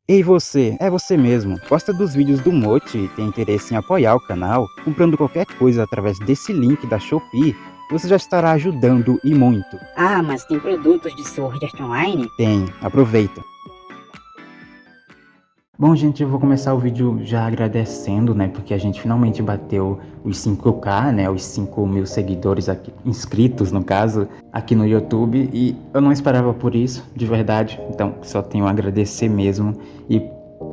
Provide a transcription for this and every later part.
Ei você, é você mesmo. Gosta dos vídeos do Mochi e tem interesse em apoiar o canal? Comprando qualquer coisa através desse link da Shopee, você já estará ajudando e muito. Ah, mas tem produtos de Sword Art Online? Tem, aproveita. Bom, gente, eu vou começar o vídeo já agradecendo, né, porque a gente finalmente bateu os 5k, né, os 5.000 seguidores aqui, inscritos no caso, aqui no YouTube, e eu não esperava por isso, de verdade, então só tenho a agradecer mesmo, e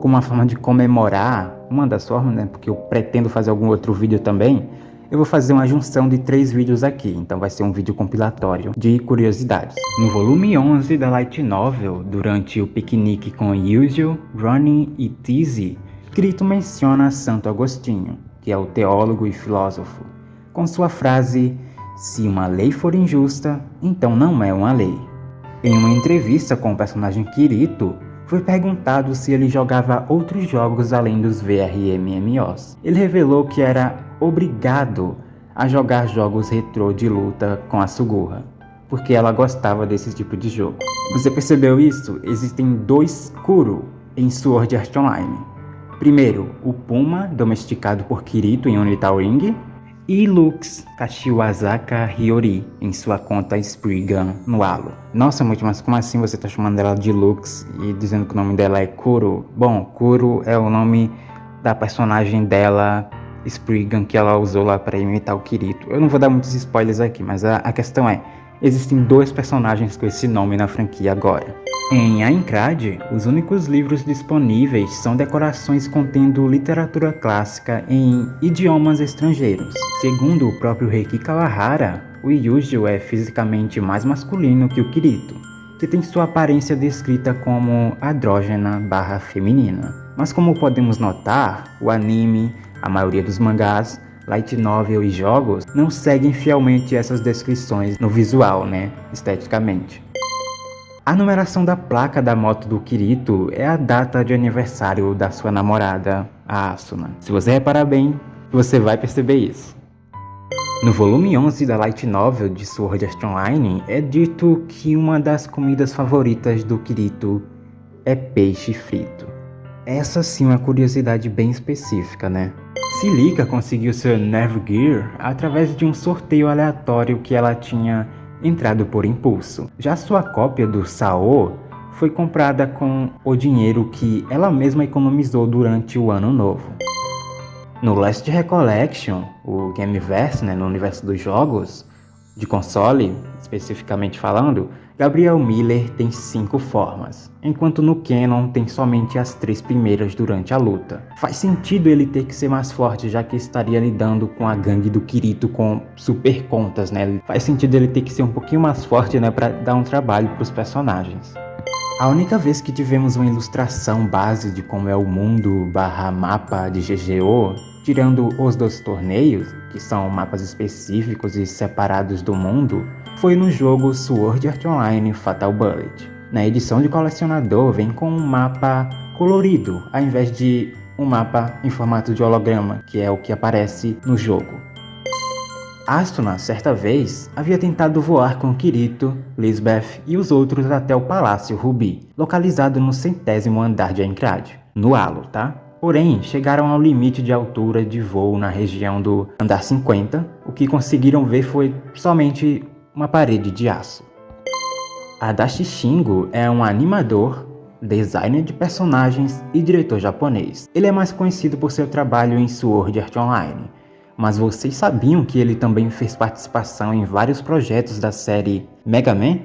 como uma forma de comemorar, uma das formas, né, porque eu pretendo fazer algum outro vídeo também, eu vou fazer uma junção de 3 vídeos aqui, então vai ser um vídeo compilatório de curiosidades. No volume 11 da Light Novel, durante o piquenique com Yuji, Ronnie e Tizzy, Kirito menciona Santo Agostinho, que é o teólogo e filósofo, com sua frase: "Se uma lei for injusta, então não é uma lei". Em uma entrevista com o personagem Kirito, foi perguntado se ele jogava outros jogos além dos VRMMOs. Ele revelou que era obrigado a jogar jogos retrô de luta com a Sugura, porque ela gostava desse tipo de jogo. Você percebeu isso? Existem 2 Kuro em Sword Art Online. Primeiro, o Puma, domesticado por Kirito em Unital Ring, e Lux Kashiwazaka Hiyori em sua conta Spriggan no Halo. Nossa, Mochi, mas como assim você tá chamando ela de Lux e dizendo que o nome dela é Kuro? Bom, Kuro é o nome da personagem dela, Spriggan, que ela usou lá para imitar o Kirito. Eu não vou dar muitos spoilers aqui, mas a questão é, existem 2 personagens com esse nome na franquia agora. Em Aincrad, os únicos livros disponíveis são decorações contendo literatura clássica em idiomas estrangeiros. Segundo o próprio Reiki Kawahara, o Yuji é fisicamente mais masculino que o Kirito, que tem sua aparência descrita como andrógena/feminina. Mas como podemos notar, o anime, a maioria dos mangás, light novel e jogos não seguem fielmente essas descrições no visual, né, esteticamente. A numeração da placa da moto do Kirito é a data de aniversário da sua namorada, a Asuna. Se você reparar bem, você vai perceber isso. No volume 11 da Light Novel de Sword Art Online, é dito que uma das comidas favoritas do Kirito é peixe frito. Essa sim é uma curiosidade bem específica, né? Celica conseguiu seu Nerve-Gear através de um sorteio aleatório que ela tinha entrado por impulso. Já sua cópia do Sao foi comprada com o dinheiro que ela mesma economizou durante o ano novo. No Last Recollection, o Gameverse, né, no universo dos jogos, de console, especificamente falando, Gabriel Miller tem 5 formas, enquanto no Canon tem somente as 3 primeiras durante a luta. Faz sentido ele ter que ser mais forte, já que estaria lidando com a gangue do Kirito com super contas, né? Faz sentido ele ter que ser um pouquinho mais forte, né, para dar um trabalho para os personagens. A única vez que tivemos uma ilustração base de como é o mundo / mapa de GGO, tirando os 2 torneios, que são mapas específicos e separados do mundo, foi no jogo Sword Art Online Fatal Bullet. Na edição de colecionador vem com um mapa colorido, ao invés de um mapa em formato de holograma, que é o que aparece no jogo. Asuna, certa vez, havia tentado voar com Kirito, Lisbeth e os outros até o Palácio Ruby, localizado no 100º andar de Aincrad, no Halo, tá? Porém, chegaram ao limite de altura de voo na região do andar 50, o que conseguiram ver foi somente uma parede de aço. Adachi Shingo é um animador, designer de personagens e diretor japonês. Ele é mais conhecido por seu trabalho em Sword Art Online, mas vocês sabiam que ele também fez participação em vários projetos da série Mega Man?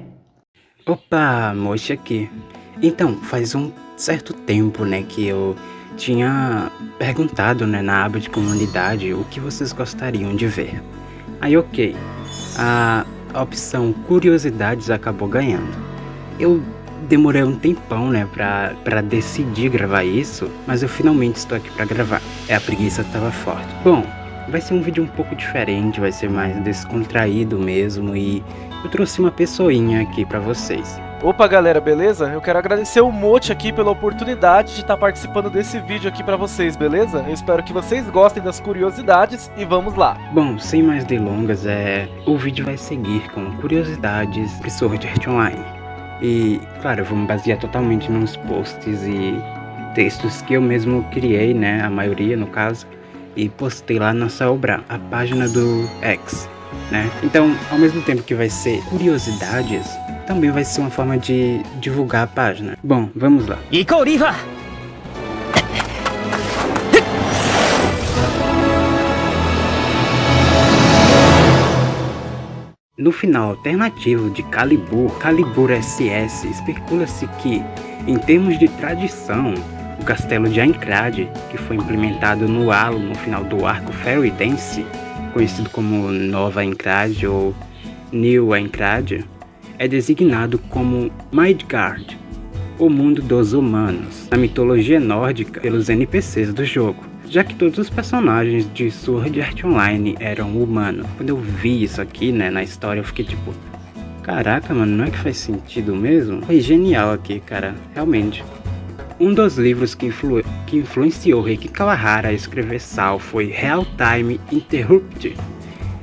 Opa, Mochi aqui. Então, faz um certo tempo, né, que eu tinha perguntado, né, na aba de comunidade o que vocês gostariam de ver. Aí, ok, a opção curiosidades acabou ganhando. Eu demorei um tempão, né, pra decidir gravar isso, mas eu finalmente estou aqui pra gravar. A preguiça tava forte. Bom, vai ser um vídeo um pouco diferente, vai ser mais descontraído mesmo, e eu trouxe uma pessoinha aqui pra vocês. Opa galera, beleza? Eu quero agradecer o Mochi aqui pela oportunidade de estar participando desse vídeo aqui pra vocês, beleza? Eu espero que vocês gostem das curiosidades e vamos lá! Bom, sem mais delongas, o vídeo vai seguir com curiosidades de Sword Art Online. E, claro, eu vou me basear totalmente nos posts e textos que eu mesmo criei, né, a maioria no caso, e postei lá na nossa obra, a página do X, né? Então, ao mesmo tempo que vai ser curiosidades, também vai ser uma forma de divulgar a página. Bom, vamos lá. No final alternativo de Calibur SS, especula-se que, em termos de tradição, o castelo de Aincrad, que foi implementado no Halo no final do arco Fairy Dance, conhecido como Nova Aincrad ou New Aincrad, é designado como Midgard, o mundo dos humanos, na mitologia nórdica pelos NPCs do jogo, já que todos os personagens de Sword Art Online eram humanos. Quando eu vi isso aqui, né, na história, eu fiquei tipo, caraca, mano, não é que faz sentido mesmo? Foi genial aqui, cara, realmente. Um dos livros que influenciou Reiki Kawahara a escrever Sal foi Real Time Interrupted,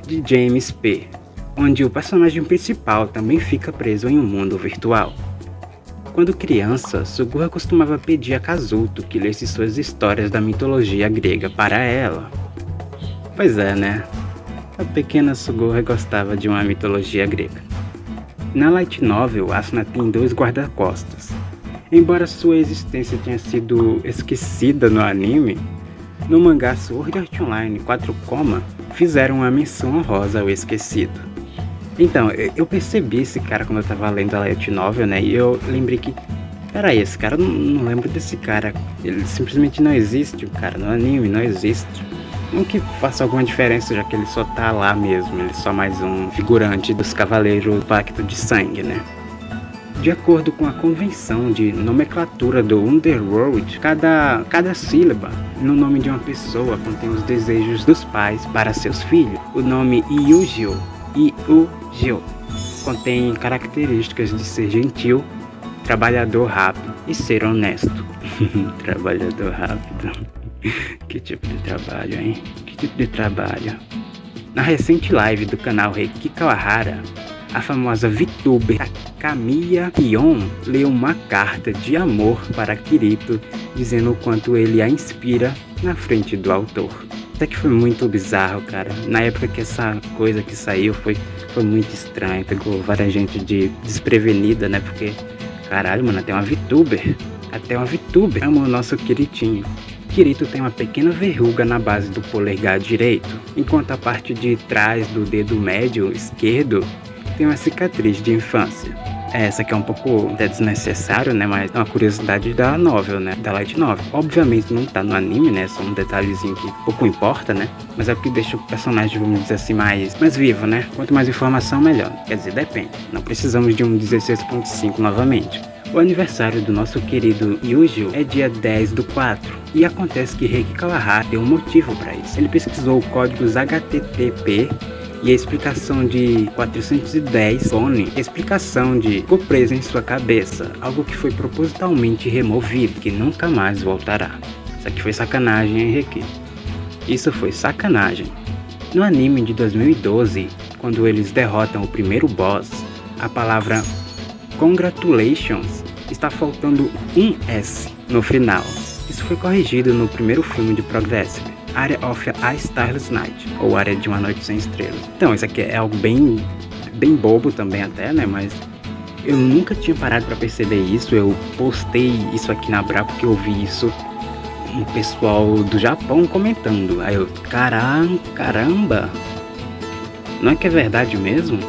de James P., onde o personagem principal também fica preso em um mundo virtual. Quando criança, Sugura costumava pedir a Kazuto que lesse suas histórias da mitologia grega para ela. Pois é, né? A pequena Sugura gostava de uma mitologia grega. Na Light Novel, Asuna tem 2 guarda-costas. Embora sua existência tenha sido esquecida no anime, no mangá Sword Art Online 4 Koma fizeram uma menção honrosa ao esquecido. Então, eu percebi esse cara quando eu tava lendo a Light Novel, né, e eu lembrei que, peraí, esse cara, não lembro desse cara, ele simplesmente não existe, o cara no anime não existe. Não que faça alguma diferença, já que ele só tá lá mesmo, ele é só mais um figurante dos Cavaleiros do Pacto de Sangue, né. De acordo com a convenção de nomenclatura do Underworld, cada sílaba no nome de uma pessoa contém os desejos dos pais para seus filhos. O nome Yujio contém características de ser gentil, trabalhador rápido e ser honesto. Trabalhador rápido. Que tipo de trabalho, hein? Que tipo de trabalho? Na recente live do canal Reiki Kawahara, a famosa VTuber Kamiya Kion leu uma carta de amor para Kirito, dizendo o quanto ele a inspira na frente do autor. Até que foi muito bizarro, cara. Na época que essa coisa que saiu foi muito estranho, pegou várias gente desprevenida, né? Porque, caralho, mano, até uma VTuber ama o nosso Kiritinho. Kirito tem uma pequena verruga na base do polegar direito, enquanto a parte de trás do dedo médio esquerdo tem uma cicatriz de infância. Essa aqui é um pouco até desnecessário, né, mas é uma curiosidade da novel, né, da Light Novel. Obviamente não tá no anime, né, só um detalhezinho que pouco importa, né, mas é o que deixa o personagem, vamos dizer assim, mais vivo, né. Quanto mais informação, melhor. Quer dizer, depende. Não precisamos de um 16.5 novamente. O aniversário do nosso querido Yujio é dia 10/4, e acontece que Reiki Kawahara deu um motivo para isso. Ele pesquisou códigos HTTP e a explicação de 410 Fone, explicação de ficou presa em sua cabeça, algo que foi propositalmente removido, que nunca mais voltará. Isso aqui foi sacanagem, hein, Reiki? Isso foi sacanagem. No anime de 2012, quando eles derrotam o primeiro boss, a palavra Congratulations está faltando um S no final. Isso foi corrigido no primeiro filme de Progressive, Area of a Starless Night, ou Área de uma Noite Sem Estrelas. Então, isso aqui é algo bem bobo também até, né, mas eu nunca tinha parado para perceber isso. Eu postei isso aqui na Bra porque eu vi isso um pessoal do Japão comentando. Aí eu, caramba, não é que é verdade mesmo?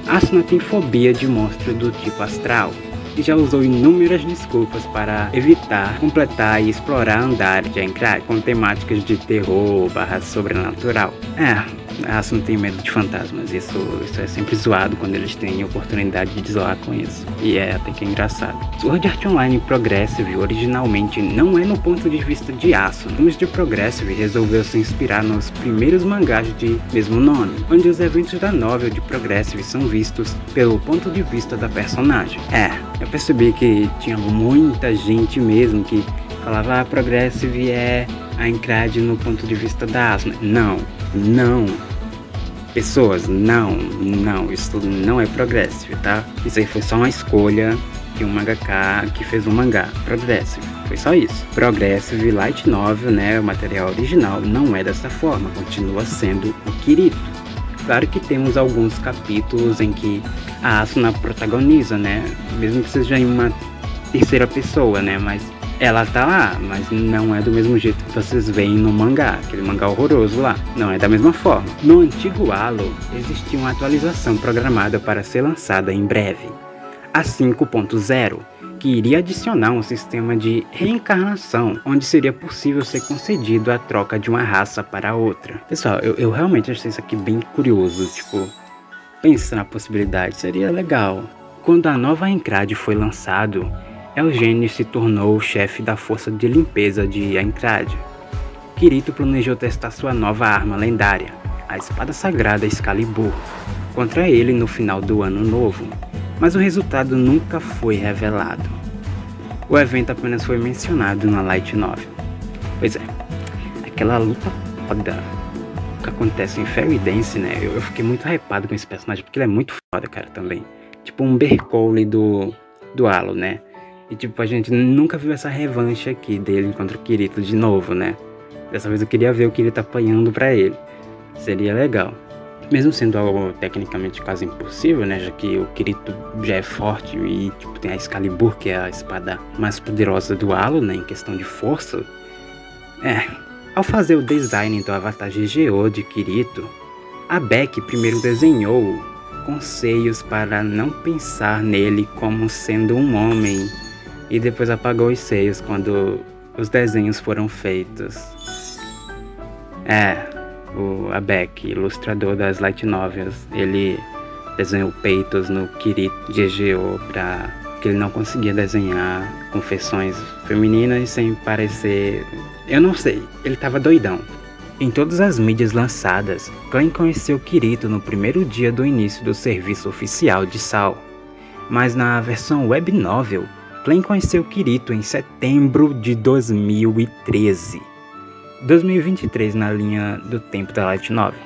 Asuna tem fobia de monstro do tipo astral e já usou inúmeras desculpas para evitar, completar e explorar andares de Aincrad com temáticas de terror / sobrenatural. A Asuna tem medo de fantasmas, isso é sempre zoado quando eles têm oportunidade de zoar com isso, e até que é engraçado. Sword Art Online Progressive originalmente não é no ponto de vista de Asuna. O filme de Progressive resolveu se inspirar nos primeiros mangás de mesmo nome, onde os eventos da novel de Progressive são vistos pelo ponto de vista da personagem. Eu percebi que tinha muita gente mesmo que falava Progressive é a Aincrad no ponto de vista da Asuna. Não. Pessoas, não, isso não é Progressive, tá? Isso aí foi só uma escolha que um mangaka que fez um mangá, Progressive. Foi só isso. Progressive Light Novel, né, o material original, não é dessa forma, continua sendo o Kirito. Claro que temos alguns capítulos em que a Asuna protagoniza, né, mesmo que seja em uma terceira pessoa, né, mas ela tá lá, mas não é do mesmo jeito que vocês veem no mangá, aquele mangá horroroso lá. Não é da mesma forma. No antigo Halo, existia uma atualização programada para ser lançada em breve, a 5.0, que iria adicionar um sistema de reencarnação, onde seria possível ser concedido a troca de uma raça para outra. Pessoal, eu realmente achei isso aqui bem curioso, tipo, pensa na possibilidade, seria legal. Quando a nova Aincrad foi lançado, Eugene se tornou o chefe da força de limpeza de Aincrad. Kirito planejou testar sua nova arma lendária, a espada sagrada Excalibur, contra ele no final do ano novo, mas o resultado nunca foi revelado. O evento apenas foi mencionado na Light Novel. Pois é, aquela luta foda que acontece em Fairy Dance, né? Eu fiquei muito hypado com esse personagem, porque ele é muito foda, cara, também. Tipo um Bercole do Halo, né? E tipo, a gente nunca viu essa revanche aqui dele contra o Kirito de novo, né? Dessa vez eu queria ver o Kirito apanhando pra ele. Seria legal. Mesmo sendo algo tecnicamente quase impossível, né? Já que o Kirito já é forte e tipo, tem a Excalibur, que é a espada mais poderosa do Halo, né? Em questão de força. Ao fazer o design do avatar GGO de Kirito, a Beck primeiro desenhou com seios para não pensar nele como sendo um homem, e depois apagou os seios quando os desenhos foram feitos. A Beck, ilustrador das Light Novels, ele desenhou peitos no Kirito GGO que ele não conseguia desenhar com feições femininas sem parecer... Eu não sei, ele tava doidão. Em todas as mídias lançadas, Klein conheceu Kirito no primeiro dia do início do serviço oficial de Sal. Mas na versão web novel, Klein conheceu Kirito em setembro de 2013. 2023 na linha do tempo da Light Novel,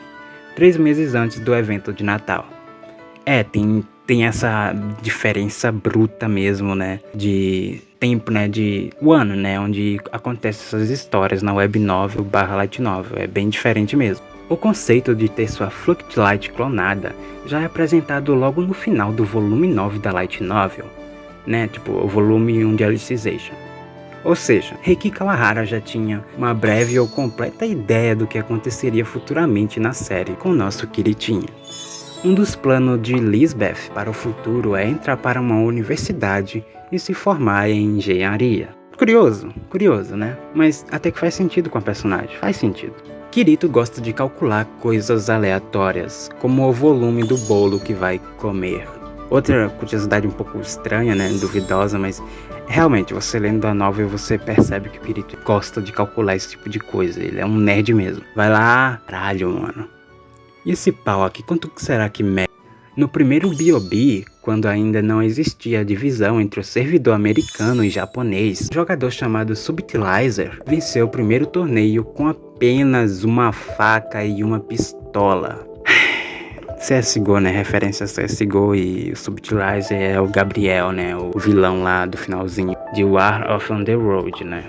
3 meses antes do evento de Natal. Tem essa diferença bruta mesmo, né, de tempo, né, o ano, né, onde acontecem essas histórias na web novel / Light Novel, é bem diferente mesmo. O conceito de ter sua Fluctlight clonada já é apresentado logo no final do volume 9 da Light Novel, né, tipo o volume 1 de Alicization. Ou seja, Reiki Kawahara já tinha uma breve ou completa ideia do que aconteceria futuramente na série com o nosso Kiritinha. Um dos planos de Lisbeth para o futuro é entrar para uma universidade e se formar em engenharia. Curioso, né? Mas até que faz sentido com a personagem, faz sentido. Kirito gosta de calcular coisas aleatórias, como o volume do bolo que vai comer. Outra curiosidade um pouco estranha, né, duvidosa, mas realmente, você lendo a novel, você percebe que o Kirito gosta de calcular esse tipo de coisa. Ele é um nerd mesmo. Vai lá, caralho, mano. E esse pau aqui, quanto será que mede? No primeiro B.O.B., quando ainda não existia a divisão entre o servidor americano e japonês, um jogador chamado Subtilizer venceu o primeiro torneio com apenas uma faca e uma pistola. CSGO, né? Referência a CSGO, e o Subtilizer é o Gabriel, né? O vilão lá do finalzinho de War of Underworld, né?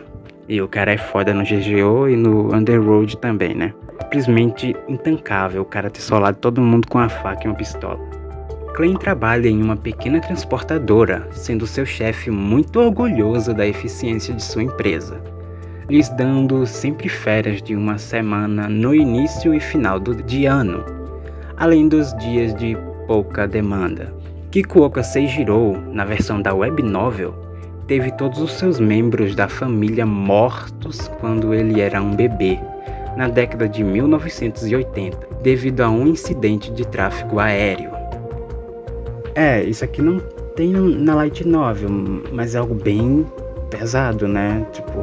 E o cara é foda no GGO e no Underworld também, né? Simplesmente intancável o cara ter solado todo mundo com uma faca e uma pistola. Klein trabalha em uma pequena transportadora, sendo seu chefe muito orgulhoso da eficiência de sua empresa, lhes dando sempre férias de uma semana no início e final de ano, além dos dias de pouca demanda. Kikuoka Seijiro, na versão da web novel, teve todos os seus membros da família mortos quando ele era um bebê, na década de 1980, devido a um incidente de tráfego aéreo. Isso aqui não tem na Light Novel, mas é algo bem pesado, né? Tipo,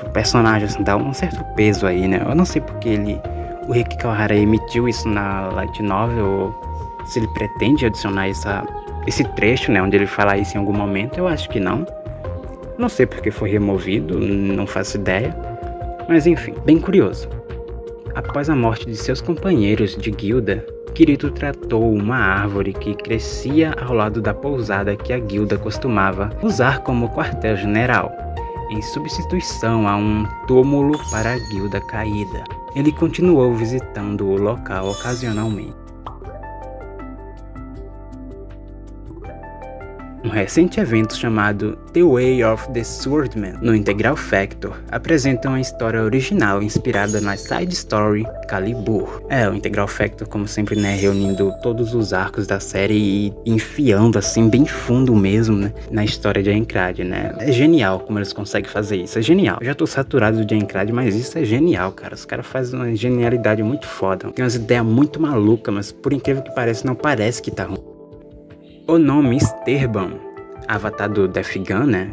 o personagem assim, dá um certo peso aí, né? Eu não sei porque o Reiki Kawahara emitiu isso na Light Novel, ou se ele pretende adicionar esse trecho, né? Onde ele fala isso em algum momento. Eu acho que não. Não sei porque foi removido, não faço ideia. Mas enfim, bem curioso. Após a morte de seus companheiros de guilda, Kirito tratou uma árvore que crescia ao lado da pousada que a guilda costumava usar como quartel-general, em substituição a um túmulo para a guilda caída. Ele continuou visitando o local ocasionalmente. Um recente evento chamado The Way of the Swordman no Integral Factor apresenta uma história original inspirada na side story Calibur. O Integral Factor, como sempre, né, reunindo todos os arcos da série e enfiando assim bem fundo mesmo, né, na história de Aincrad, né. É genial como eles conseguem fazer isso, é genial. Eu já tô saturado de Aincrad, mas isso é genial, cara. Os caras fazem uma genialidade muito foda. Tem umas ideias muito malucas, mas por incrível que pareça, não parece que tá ruim. O nome Sterban, avatar do Death Gun, né?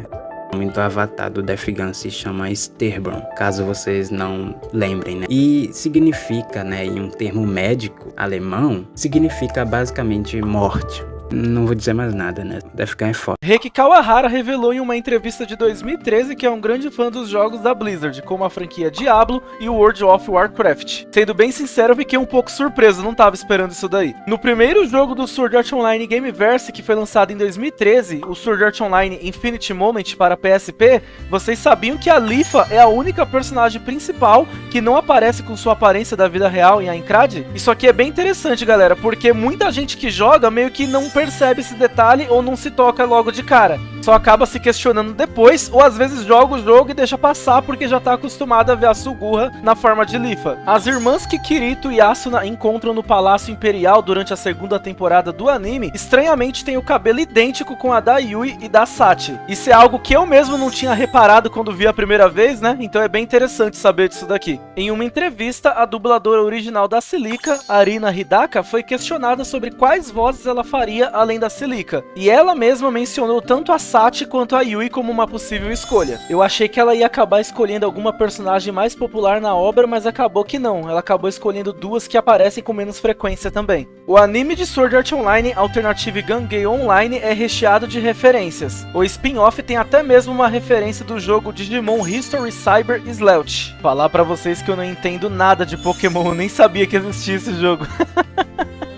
O nome do avatar do Death Gun se chama Sterban, caso vocês não lembrem, né? E significa, né, em um termo médico alemão, significa basicamente morte. Não vou dizer mais nada, né? Death Gun é foda. Reiki Kawahara revelou em uma entrevista de 2013 que é um grande fã dos jogos da Blizzard, como a franquia Diablo e o World of Warcraft. Sendo bem sincero, eu fiquei um pouco surpreso, não tava esperando isso daí. No primeiro jogo do Sword Art Online Gameverse, que foi lançado em 2013, o Sword Art Online Infinity Moment para PSP, vocês sabiam que a Lifa é a única personagem principal que não aparece com sua aparência da vida real em Aincrad? Isso aqui é bem interessante, galera, porque muita gente que joga meio que não percebe esse detalhe ou não se toca logo de cara. Só acaba se questionando depois, ou às vezes joga o jogo e deixa passar porque já tá acostumado a ver a Sugurra na forma de Lifa. As irmãs que Kirito e Asuna encontram no Palácio Imperial durante a segunda temporada do anime, estranhamente têm o cabelo idêntico com a da Yui e da Sachi. Isso é algo que eu mesmo não tinha reparado quando vi a primeira vez, né? Então é bem interessante saber disso daqui. Em uma entrevista, a dubladora original da Celica, Arina Hidaka, foi questionada sobre quais vozes ela faria além da Celica. E ela mesma mencionou tanto a Sachi quanto a Yui como uma possível escolha. Eu achei que ela ia acabar escolhendo alguma personagem mais popular na obra, mas acabou que não. Ela acabou escolhendo duas que aparecem com menos frequência também. O anime de Sword Art Online Alternative Gun-Gale Online é recheado de referências. O spin-off tem até mesmo uma referência do jogo Digimon History Cyber Sleuth. Falar pra vocês que eu não entendo nada de Pokémon, eu nem sabia que existia esse jogo.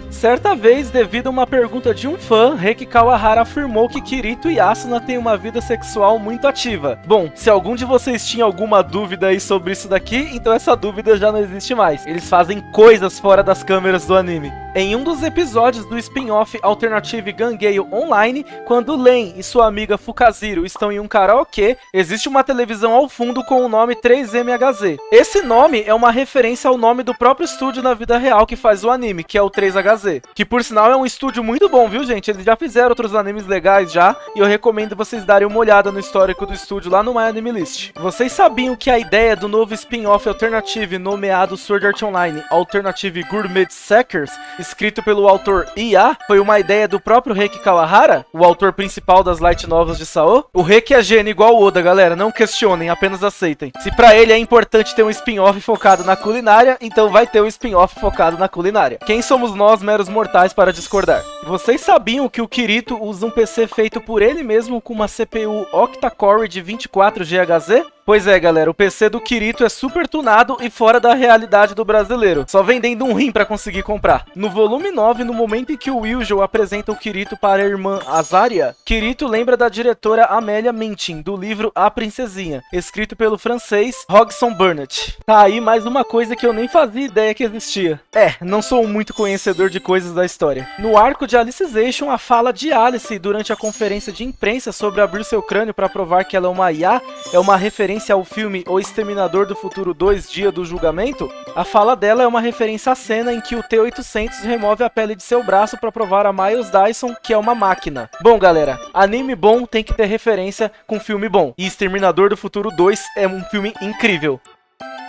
Certa vez, devido a uma pergunta de um fã, Reiki Kawahara afirmou que Kirito e Asuna têm uma vida sexual muito ativa. Bom, se algum de vocês tinha alguma dúvida aí sobre isso daqui, então essa dúvida já não existe mais. Eles fazem coisas fora das câmeras do anime. Em um dos episódios do spin-off Alternative Gun-Gale Online, quando Len e sua amiga Fukaziro estão em um karaokê, existe uma televisão ao fundo com o nome 3MHZ. Esse nome é uma referência ao nome do próprio estúdio na vida real que faz o anime, que é o 3HZ. Que por sinal é um estúdio muito bom, viu, gente? Eles já fizeram outros animes legais já, e eu recomendo vocês darem uma olhada no histórico do estúdio lá no My Anime List. Vocês sabiam que a ideia do novo spin-off Alternative nomeado Sword Art Online Alternative Gourmet Seekers, escrito pelo autor IA, foi uma ideia do próprio Reiki Kawahara, o autor principal das light novels de Sao? O Reiki é gênio igual o Oda, galera, não questionem, apenas aceitem. Se pra ele é importante ter um spin-off focado na culinária, então vai ter um spin-off focado na culinária. Quem somos nós, meros mortais, para discordar? Vocês sabiam que o Kirito usa um PC feito por ele mesmo com uma CPU octa-core de 24 GHz? Pois é, galera, o PC do Kirito é super tunado e fora da realidade do brasileiro, só vendendo um rim pra conseguir comprar. No volume 9, no momento em que o Wiljo apresenta o Kirito para a irmã Azaria, Kirito lembra da diretora Amélia Mintin, do livro A Princesinha, escrito pelo francês Hodgson Burnett. Tá aí mais uma coisa que eu nem fazia ideia que existia. Não sou muito conhecedor de coisas da história. No arco de Alicization, a fala de Alice durante a conferência de imprensa sobre abrir seu crânio para provar que ela é uma IA é uma referência ao filme O Exterminador do Futuro 2, Dia do Julgamento. A fala dela é uma referência à cena em que o T-800 remove a pele de seu braço para provar a Miles Dyson que é uma máquina. Bom, galera, anime bom tem que ter referência com filme bom. E Exterminador do Futuro 2 é um filme incrível.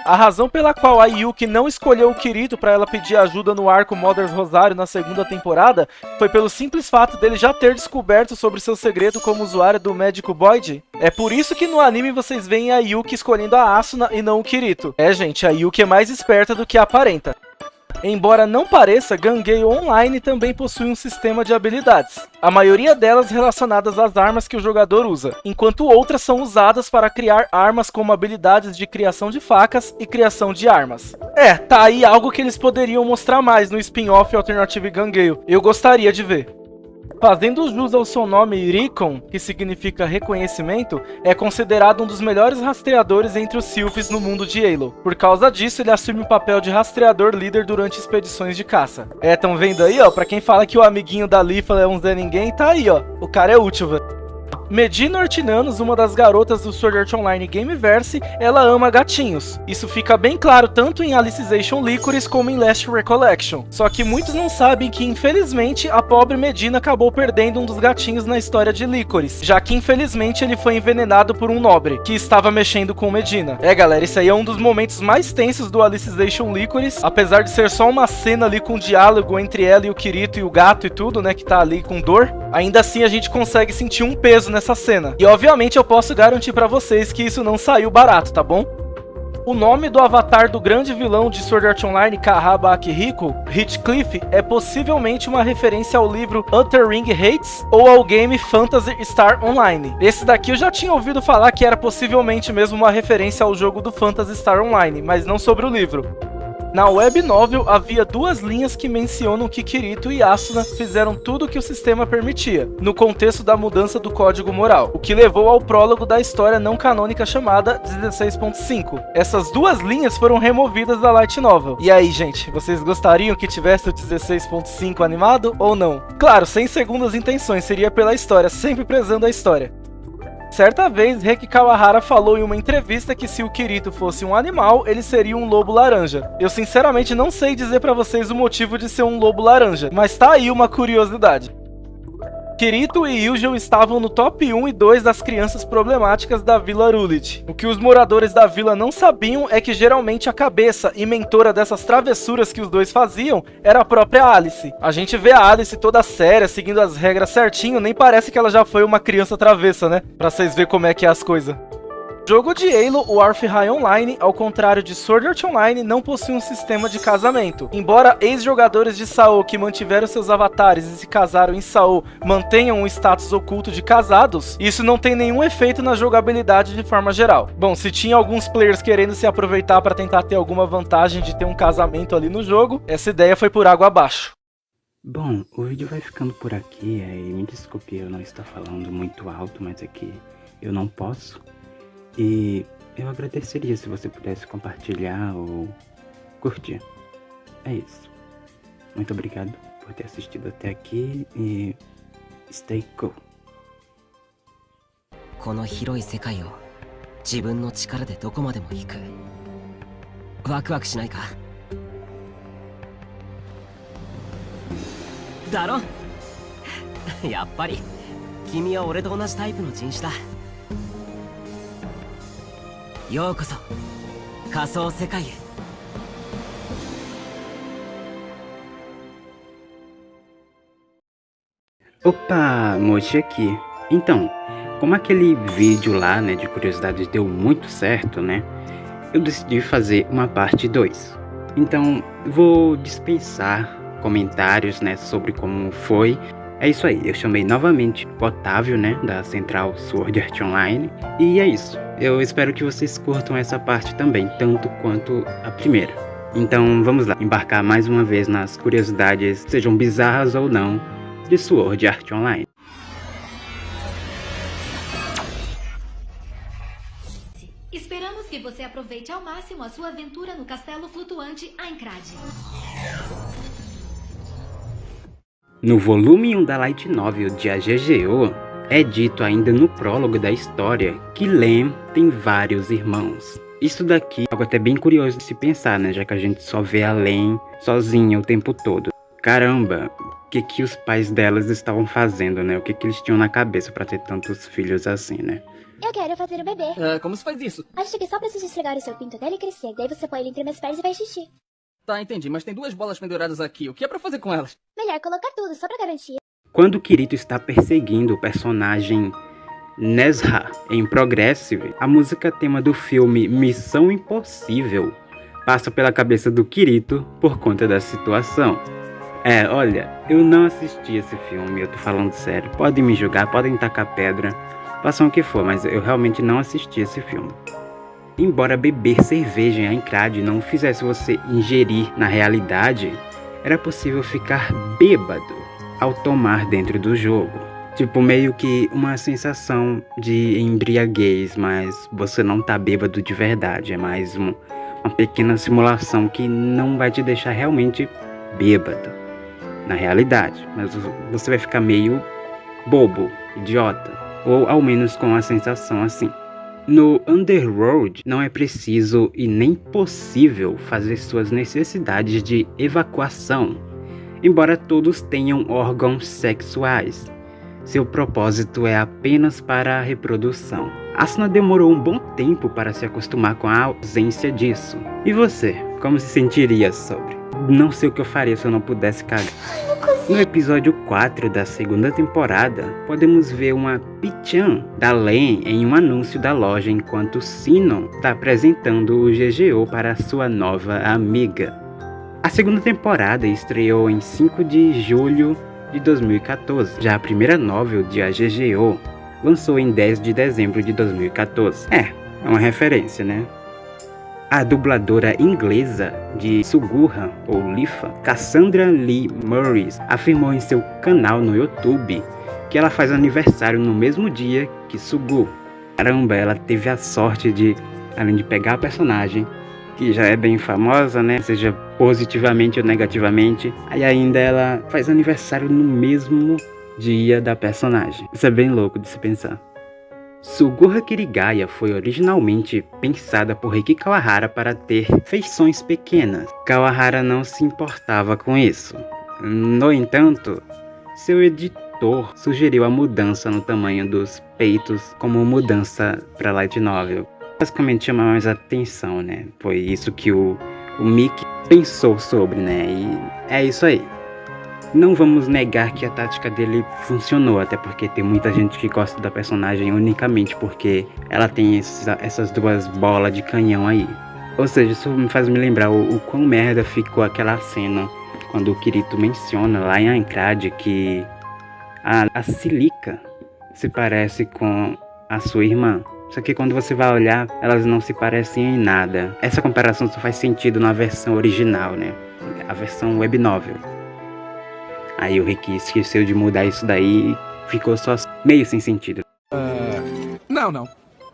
A razão pela qual a Yuki não escolheu o Kirito para ela pedir ajuda no arco Mother's Rosário na segunda temporada foi pelo simples fato dele já ter descoberto sobre seu segredo como usuário do médico Boyd. É por isso que no anime vocês veem a Yuki escolhendo a Asuna e não o Kirito. Gente, a Yuki é mais esperta do que aparenta. Embora não pareça, Gun-Gale Online também possui um sistema de habilidades, a maioria delas relacionadas às armas que o jogador usa, enquanto outras são usadas para criar armas como habilidades de criação de facas e criação de armas. Tá aí algo que eles poderiam mostrar mais no spin-off Alternative Gun-Gale, eu gostaria de ver. Fazendo jus ao seu nome Recon, que significa reconhecimento, é considerado um dos melhores rastreadores entre os Sylphs no mundo de Halo. Por causa disso, ele assume o papel de rastreador líder durante expedições de caça. Tão vendo aí, ó, pra quem fala que o amiguinho da Lifa é um Zé Ninguém, tá aí, ó, o cara é útil, velho. Medina Ortinanos, uma das garotas do Sword Art Online Gameverse, ela ama gatinhos. Isso fica bem claro tanto em Alicization Lycoris como em Last Recollection. Só que muitos não sabem que, infelizmente, a pobre Medina acabou perdendo um dos gatinhos na história de Lycoris, já que, infelizmente, ele foi envenenado por um nobre, que estava mexendo com Medina. Galera, esse aí é um dos momentos mais tensos do Alicization Lycoris, apesar de ser só uma cena ali com diálogo entre ela e o Kirito e o gato e tudo, né, que tá ali com dor. Ainda assim, a gente consegue sentir um peso nessa cena. E obviamente eu posso garantir pra vocês que isso não saiu barato, tá bom? O nome do avatar do grande vilão de Sword Art Online, Kahaba Akihiko, Heathcliff, é possivelmente uma referência ao livro Outer Ring Hates ou ao game Phantasy Star Online. Esse daqui eu já tinha ouvido falar que era possivelmente mesmo uma referência ao jogo do Phantasy Star Online, mas não sobre o livro. Na web novel havia duas linhas que mencionam que Kirito e Asuna fizeram tudo o que o sistema permitia, no contexto da mudança do código moral, o que levou ao prólogo da história não canônica chamada 16.5. Essas duas linhas foram removidas da light novel. E aí, gente, vocês gostariam que tivesse o 16.5 animado ou não? Claro, sem segundas intenções, seria pela história, sempre prezando a história. Certa vez, Reiki Kawahara falou em uma entrevista que se o Kirito fosse um animal, ele seria um lobo laranja. Eu sinceramente não sei dizer pra vocês o motivo de ser um lobo laranja, mas tá aí uma curiosidade. Kirito e Eugeo estavam no top 1 e 2 das crianças problemáticas da Vila Rullit. O que os moradores da vila não sabiam é que geralmente a cabeça e mentora dessas travessuras que os dois faziam era a própria Alice. A gente vê a Alice toda séria, seguindo as regras certinho, nem parece que ela já foi uma criança travessa, né? Pra vocês verem como é que é as coisas. O jogo de Halo, o Warfare Online, ao contrário de Sword Art Online, não possui um sistema de casamento. Embora ex-jogadores de SAO que mantiveram seus avatares e se casaram em SAO mantenham um status oculto de casados, isso não tem nenhum efeito na jogabilidade de forma geral. Bom, se tinha alguns players querendo se aproveitar para tentar ter alguma vantagem de ter um casamento ali no jogo, essa ideia foi por água abaixo. Bom, o vídeo vai ficando por aqui, me desculpe eu não estar falando muito alto, mas aqui eu não posso. E eu agradeceria se você pudesse compartilhar ou curtir. É isso. Muito obrigado por ter assistido até aqui e stay cool. この広い世界を自分の力でどこまでも行く。ワクワクしないか？だろ？やっぱり君は俺と同じタイプの人種だ。ようこそ仮想世界へ。Opa, Mochi aqui. Então, como aquele vídeo lá, né, de curiosidades deu muito certo, né, eu decidi fazer uma parte 2. Então, vou dispensar comentários, né, sobre como foi. É isso aí, eu chamei novamente o Otávio, né, da Central Sword Art Online. E é isso, eu espero que vocês curtam essa parte também, tanto quanto a primeira. Então vamos lá, embarcar mais uma vez nas curiosidades, sejam bizarras ou não, de Sword Art Online. Esperamos que você aproveite ao máximo a sua aventura no castelo flutuante Aincrad. No volume 1 da Light Novel de AGGO, é dito ainda no prólogo da história que Len tem vários irmãos. Isso daqui é algo até bem curioso de se pensar, né? Já que a gente só vê a Len sozinha o tempo todo. Caramba, o que os pais delas estavam fazendo, né? O que eles tinham na cabeça pra ter tantos filhos assim, né? Eu quero fazer um bebê. Como se faz isso? Acho que só preciso esfregar o seu pinto dele e crescer. Daí você põe ele entre meus pés e faz xixi. Tá, entendi, mas tem duas bolas penduradas aqui. O que é pra fazer com elas? Melhor colocar tudo, só pra garantir. Quando Kirito está perseguindo o personagem Nezha em Progressive, a música tema do filme Missão Impossível passa pela cabeça do Kirito por conta da situação. Olha, eu não assisti esse filme, eu tô falando sério. Podem me julgar, podem tacar pedra, façam o que for, mas eu realmente não assisti esse filme. Embora beber cerveja em Aincrad não fizesse você ingerir na realidade, era possível ficar bêbado ao tomar dentro do jogo. Tipo, meio que uma sensação de embriaguez, mas você não tá bêbado de verdade. É mais uma pequena simulação que não vai te deixar realmente bêbado na realidade. Mas você vai ficar meio bobo, idiota. Ou ao menos com a sensação assim. No Underworld, não é preciso e nem possível fazer suas necessidades de evacuação, embora todos tenham órgãos sexuais. Seu propósito é apenas para a reprodução. Asuna demorou um bom tempo para se acostumar com a ausência disso. E você, como se sentiria sobre? Não sei o que eu faria se eu não pudesse cagar. No episódio 4 da segunda temporada, podemos ver uma Pichan da Len em um anúncio da loja enquanto Sinon está apresentando o GGO para sua nova amiga. A segunda temporada estreou em 5 de julho de 2014. Já a primeira novel de A GGO lançou em 10 de dezembro de 2014. É uma referência, né? A dubladora inglesa de Sugura, ou Lifa, Cassandra Lee Murray, afirmou em seu canal no YouTube que ela faz aniversário no mesmo dia que Sugu. Caramba, ela teve a sorte de, além de pegar a personagem, que já é bem famosa, né, seja positivamente ou negativamente, aí ainda ela faz aniversário no mesmo dia da personagem. Isso é bem louco de se pensar. Sugura Kirigaya foi originalmente pensada por Riki Kawahara para ter feições pequenas. Kawahara não se importava com isso. No entanto, seu editor sugeriu a mudança no tamanho dos peitos como mudança para light novel. Basicamente chama mais atenção, né? Foi isso que o Mickey pensou sobre, né? E é isso aí. Não vamos negar que a tática dele funcionou, até porque tem muita gente que gosta da personagem unicamente porque ela tem essas duas bolas de canhão aí. Ou seja, isso me faz me lembrar o quão merda ficou aquela cena quando o Kirito menciona lá em Aincrad que a Silica se parece com a sua irmã. Só que quando você vai olhar, elas não se parecem em nada. Essa comparação só faz sentido na versão original, né? A versão web novel. Aí o Ricky esqueceu de mudar isso daí e ficou só meio sem sentido. Não.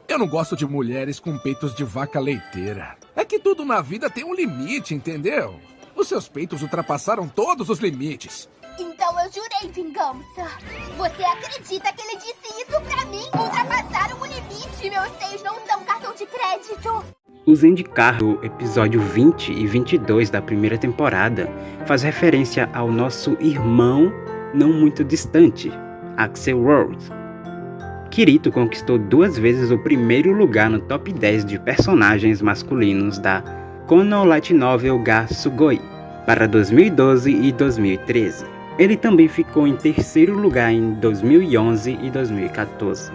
Eu não gosto de mulheres com peitos de vaca leiteira. É que tudo na vida tem um limite, entendeu? Os seus peitos ultrapassaram todos os limites. Então eu jurei vingança. Você acredita que ele disse isso pra mim? Ultrapassaram o limite. Meus seios não são cartão de crédito. O Zendikar do episódio 20 e 22 da primeira temporada faz referência ao nosso irmão não muito distante, Axelworld. Kirito conquistou 2 vezes o primeiro lugar no top 10 de personagens masculinos da Kono Light Novel ga Sugoi para 2012 e 2013. Ele também ficou em terceiro lugar em 2011 e 2014.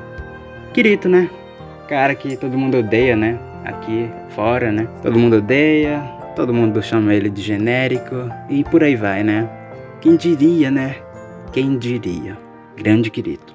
Kirito, né? Cara que todo mundo odeia, né? Aqui fora, né? Todo mundo odeia, todo mundo chama ele de genérico e por aí vai, né? Quem diria, né? Quem diria? Grande Kirito.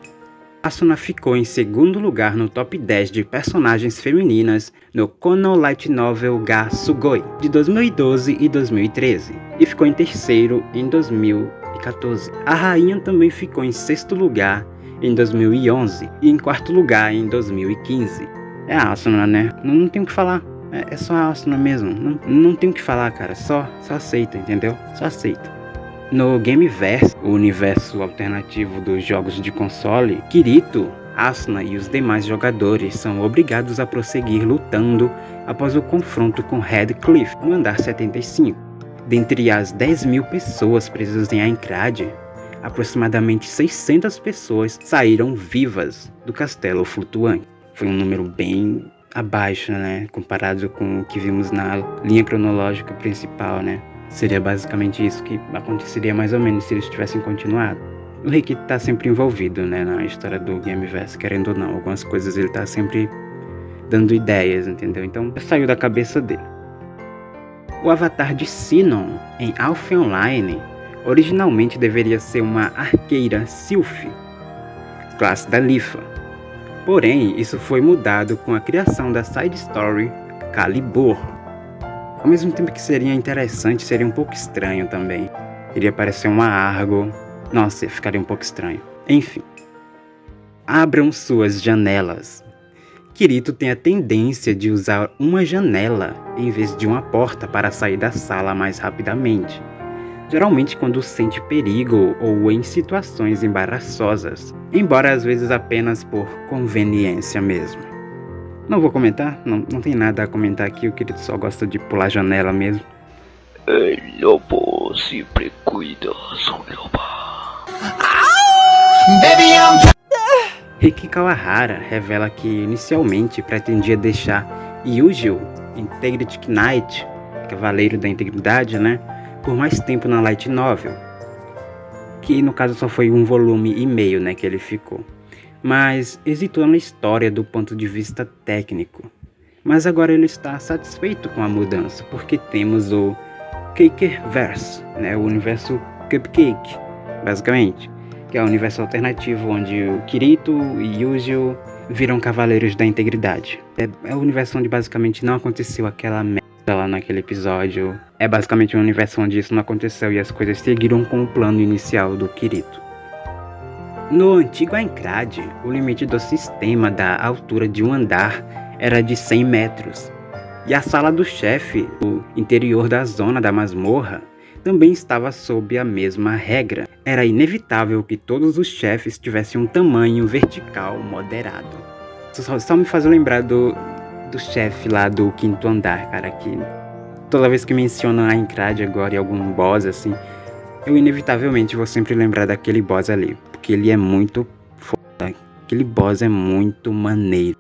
Asuna ficou em segundo lugar no top 10 de personagens femininas no Kono Light Novel ga Sugoi de 2012 e 2013 e ficou em terceiro em 2014. A rainha também ficou em sexto lugar em 2011 e em quarto lugar em 2015. É a Asuna, né? Não tem o que falar. É só a Asuna mesmo. Não tem o que falar, cara. Só aceita, entendeu? Só aceita. No Gameverse, o universo alternativo dos jogos de console, Kirito, Asuna e os demais jogadores são obrigados a prosseguir lutando após o confronto com Redcliffe no andar 75. Dentre as 10.000 pessoas presas em Aincrad, aproximadamente 600 pessoas saíram vivas do castelo flutuante. Foi um número bem abaixo, né? Comparado com o que vimos na linha cronológica principal, né? Seria basicamente isso que aconteceria mais ou menos se eles tivessem continuado. O Ricky tá sempre envolvido, né? Na história do Gameverse, querendo ou não. Algumas coisas ele tá sempre dando ideias, entendeu? Então saiu da cabeça dele. O avatar de Sinon em Alpha Online originalmente deveria ser uma arqueira Sylph, classe da Lifa. Porém, isso foi mudado com a criação da side story Calibur. Ao mesmo tempo que seria interessante, seria um pouco estranho também. Iria parecer uma Argo. Nossa, ficaria um pouco estranho. Enfim. Abram suas janelas. Kirito tem a tendência de usar uma janela em vez de uma porta para sair da sala mais rapidamente. Geralmente quando sente perigo ou em situações embaraçosas, embora às vezes apenas por conveniência mesmo. Não vou comentar, não tem nada a comentar aqui, o Kirito só gosta de pular janela mesmo. El lobo siempre cuida su loba. Riki Kawahara revela que inicialmente pretendia deixar Yujiro, Integrity Knight, Cavaleiro da Integridade, por mais tempo na Light Novel, que no caso só foi 1 volume e meio, que ele ficou. Mas hesitou na história do ponto de vista técnico. Mas agora ele está satisfeito com a mudança, porque temos o Cakeverse, o universo Cupcake, basicamente, que é o universo alternativo onde o Kirito e Yujiro viram Cavaleiros da Integridade. É o universo onde basicamente não aconteceu aquela merda lá naquele episódio. É basicamente um universo onde isso não aconteceu e as coisas seguiram com o plano inicial do Kirito. No antigo Aincrad, o limite do sistema da altura de um andar era de 100 metros. E a sala do chefe, o interior da zona da masmorra, também estava sob a mesma regra. Era inevitável que todos os chefes tivessem um tamanho vertical moderado. Só me faz lembrar do chefe lá do 5º andar, cara, que toda vez que mencionam a Aincrad agora e algum boss assim, eu inevitavelmente vou sempre lembrar daquele boss ali, porque ele é muito foda, aquele boss é muito maneiro.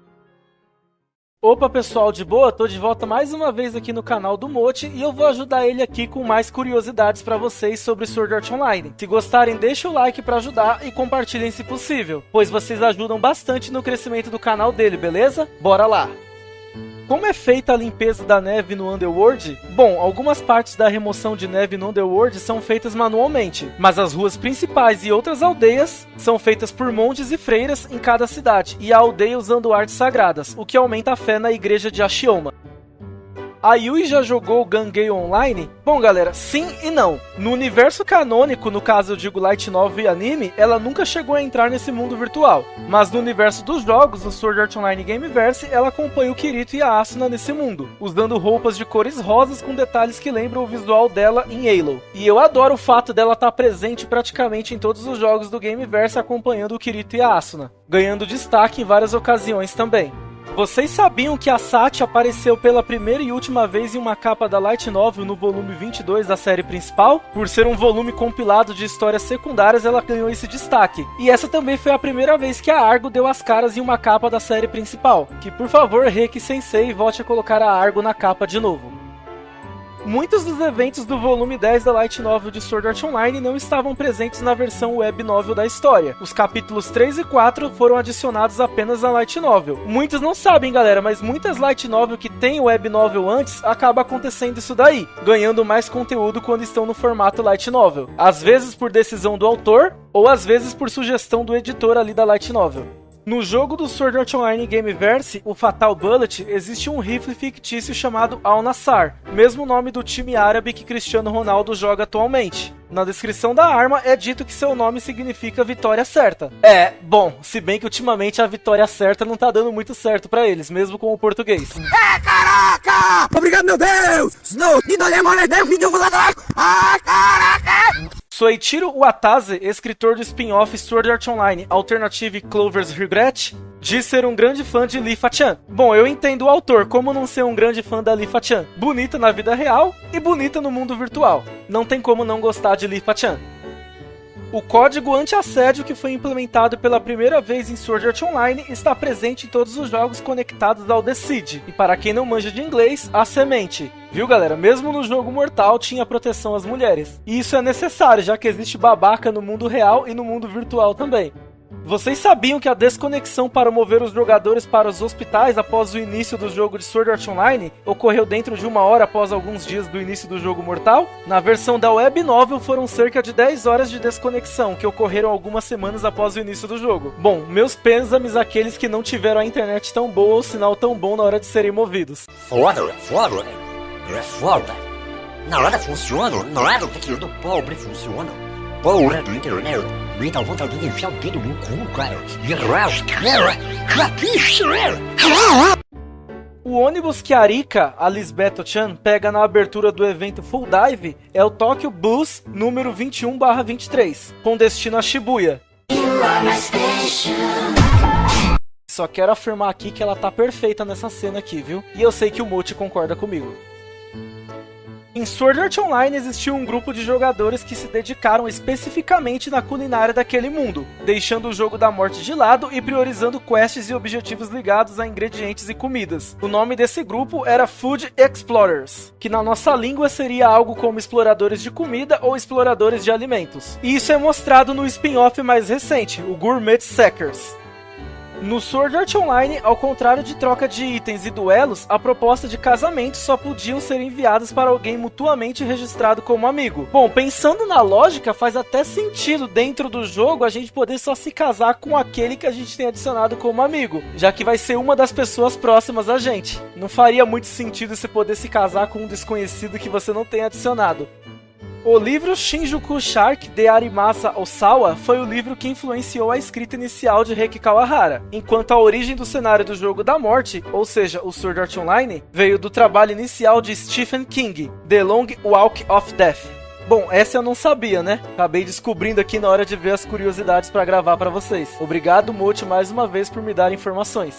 Opa pessoal, de boa? Tô de volta mais uma vez aqui no canal do Mochi e eu vou ajudar ele aqui com mais curiosidades pra vocês sobre Sword Art Online. Se gostarem, deixa o like pra ajudar e compartilhem se possível, pois vocês ajudam bastante no crescimento do canal dele, beleza? Bora lá! Como é feita a limpeza da neve no Underworld? Bom, algumas partes da remoção de neve no Underworld são feitas manualmente, mas as ruas principais e outras aldeias são feitas por monges e freiras em cada cidade, e a aldeia usando artes sagradas, o que aumenta a fé na igreja de Ashioma. A Yui já jogou Gangay Online? Bom galera, sim e não. No universo canônico, no caso eu digo Light Novel e anime, ela nunca chegou a entrar nesse mundo virtual. Mas no universo dos jogos, no Sword Art Online Gameverse, ela acompanha o Kirito e a Asuna nesse mundo, usando roupas de cores rosas com detalhes que lembram o visual dela em Halo. E eu adoro o fato dela estar presente praticamente em todos os jogos do Gameverse acompanhando o Kirito e a Asuna, ganhando destaque em várias ocasiões também. Vocês sabiam que a Sachi apareceu pela primeira e última vez em uma capa da Light Novel no volume 22 da série principal? Por ser um volume compilado de histórias secundárias, ela ganhou esse destaque. E essa também foi a primeira vez que a Argo deu as caras em uma capa da série principal. Que por favor, Reiki Sensei, volte a colocar a Argo na capa de novo. Muitos dos eventos do volume 10 da Light Novel de Sword Art Online não estavam presentes na versão web novel da história. Os capítulos 3 e 4 foram adicionados apenas na Light Novel. Muitos não sabem, galera, mas muitas Light Novel que tem web novel antes, acaba acontecendo isso daí, ganhando mais conteúdo quando estão no formato Light Novel. Às vezes por decisão do autor, ou às vezes por sugestão do editor ali da Light Novel. No jogo do Sword Art Online Gameverse, o Fatal Bullet, existe um rifle fictício chamado Al-Nassar, mesmo nome do time árabe que Cristiano Ronaldo joga atualmente. Na descrição da arma é dito que seu nome significa vitória certa. Bom, se bem que ultimamente a vitória certa não tá dando muito certo pra eles, mesmo com o português. Caraca! Obrigado, meu Deus! Caraca! Soichiro Watase, escritor do spin-off Sword Art Online Alternative Clover's Regret, diz ser um grande fã de Lifa-chan. Bom, eu entendo o autor, como não ser um grande fã da Lifa-chan? Bonita na vida real e bonita no mundo virtual. Não tem como não gostar de Lifa-chan. O código anti-assédio que foi implementado pela primeira vez em Sword Art Online está presente em todos os jogos conectados ao The Seed. E para quem não manja de inglês, a semente. Viu galera, mesmo no jogo mortal tinha proteção às mulheres. E isso é necessário, já que existe babaca no mundo real e no mundo virtual também. Vocês sabiam que a desconexão para mover os jogadores para os hospitais após o início do jogo de Sword Art Online ocorreu dentro de 1 hora após alguns dias do início do jogo mortal? Na versão da web novel foram cerca de 10 horas de desconexão, que ocorreram algumas semanas após o início do jogo. Bom, meus pêsames àqueles que não tiveram a internet tão boa ou sinal tão bom na hora de serem movidos. Nada funciona, nada daquilo pobre funciona. Porra do internet, me dá vontade de enfiar o dedo no cu, cara. O ônibus que a Rika, a Lisbeth-chan, pega na abertura do evento Full Dive é o Tokyo Bus número 21/23, com destino a Shibuya. Só quero afirmar aqui que ela tá perfeita nessa cena aqui, viu? E eu sei que o Mochi concorda comigo. Em Sword Art Online existiu um grupo de jogadores que se dedicaram especificamente na culinária daquele mundo, deixando o jogo da morte de lado e priorizando quests e objetivos ligados a ingredientes e comidas. O nome desse grupo era Food Explorers, que na nossa língua seria algo como exploradores de comida ou exploradores de alimentos. E isso é mostrado no spin-off mais recente, o Gourmet Seekers. No Sword Art Online, ao contrário de troca de itens e duelos, a proposta de casamento só podiam ser enviadas para alguém mutuamente registrado como amigo. Bom, pensando na lógica, faz até sentido dentro do jogo a gente poder só se casar com aquele que a gente tem adicionado como amigo, já que vai ser uma das pessoas próximas a gente. Não faria muito sentido você poder se casar com um desconhecido que você não tem adicionado. O livro Shinjuku Shark de Arimasa Osawa foi o livro que influenciou a escrita inicial de Heiki Kawahara, enquanto a origem do cenário do jogo da morte, ou seja, o Sword Art Online, veio do trabalho inicial de Stephen King, The Long Walk of Death. Bom, essa eu não sabia, né? Acabei descobrindo aqui na hora de ver as curiosidades para gravar para vocês. Obrigado, Mochi, mais uma vez por me dar informações.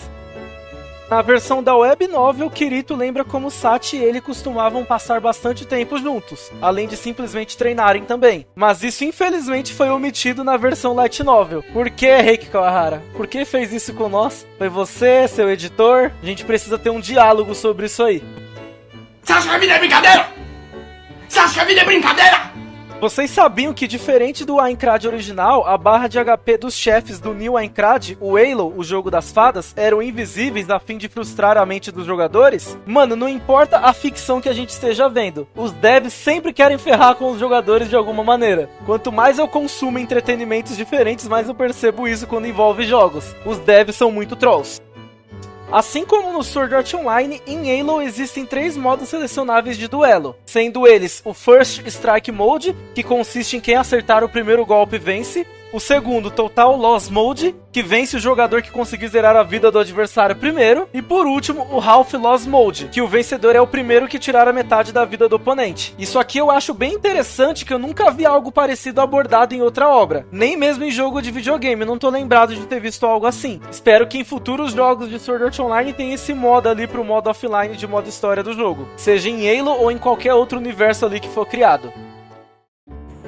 Na versão da web novel, Kirito lembra como Sachi e ele costumavam passar bastante tempo juntos, além de simplesmente treinarem também. Mas isso infelizmente foi omitido na versão light novel. Por que, Heiki Kawahara? Por que fez isso com nós? Foi você, seu editor? A gente precisa ter um diálogo sobre isso aí. Você acha que a vida é brincadeira? Você acha que a vida é brincadeira? Vocês sabiam que, diferente do Aincrad original, a barra de HP dos chefes do New Aincrad, o Halo, o jogo das fadas, eram invisíveis a fim de frustrar a mente dos jogadores? Mano, não importa a ficção que a gente esteja vendo, os devs sempre querem ferrar com os jogadores de alguma maneira. Quanto mais eu consumo entretenimentos diferentes, mais eu percebo isso quando envolve jogos. Os devs são muito trolls. Assim como no Sword Art Online, em Halo existem 3 modos selecionáveis de duelo, sendo eles o First Strike Mode, que consiste em quem acertar o primeiro golpe vence, o segundo, Total Loss Mode, que vence o jogador que conseguir zerar a vida do adversário primeiro, e por último, o Half Loss Mode, que o vencedor é o primeiro que tirar a metade da vida do oponente. Isso aqui eu acho bem interessante, que eu nunca vi algo parecido abordado em outra obra, nem mesmo em jogo de videogame, não tô lembrado de ter visto algo assim. Espero que em futuros jogos de Sword Art Online tenha esse modo ali pro modo offline de modo história do jogo, seja em Halo ou em qualquer outro universo ali que for criado.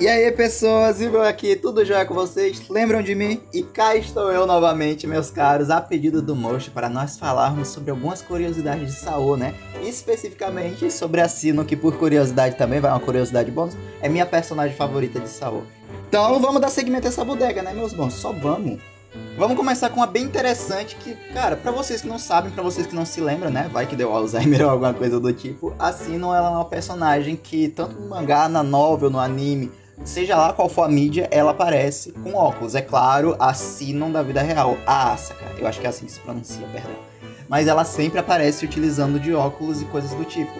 E aí pessoas, Igor aqui, tudo jóia com vocês? Lembram de mim? E cá estou eu novamente, meus caros, a pedido do Mochi, para nós falarmos sobre algumas curiosidades de Sao, né? Especificamente sobre a Sino, que por curiosidade também, vai uma curiosidade bônus, é minha personagem favorita de Sao. Então vamos dar seguimento a essa bodega, né, meus bons? Só vamos! Vamos começar com uma bem interessante que, cara, pra vocês que não sabem, pra vocês que não se lembram, né? Vai que deu Alzheimer ou alguma coisa do tipo. A Sino, ela é uma personagem que, tanto no mangá, na novel, no anime, seja lá qual for a mídia, ela aparece com óculos. É claro, a Sinon da vida real, a Asaka, eu acho que é assim que se pronuncia, perdão. Mas ela sempre aparece utilizando de óculos e coisas do tipo.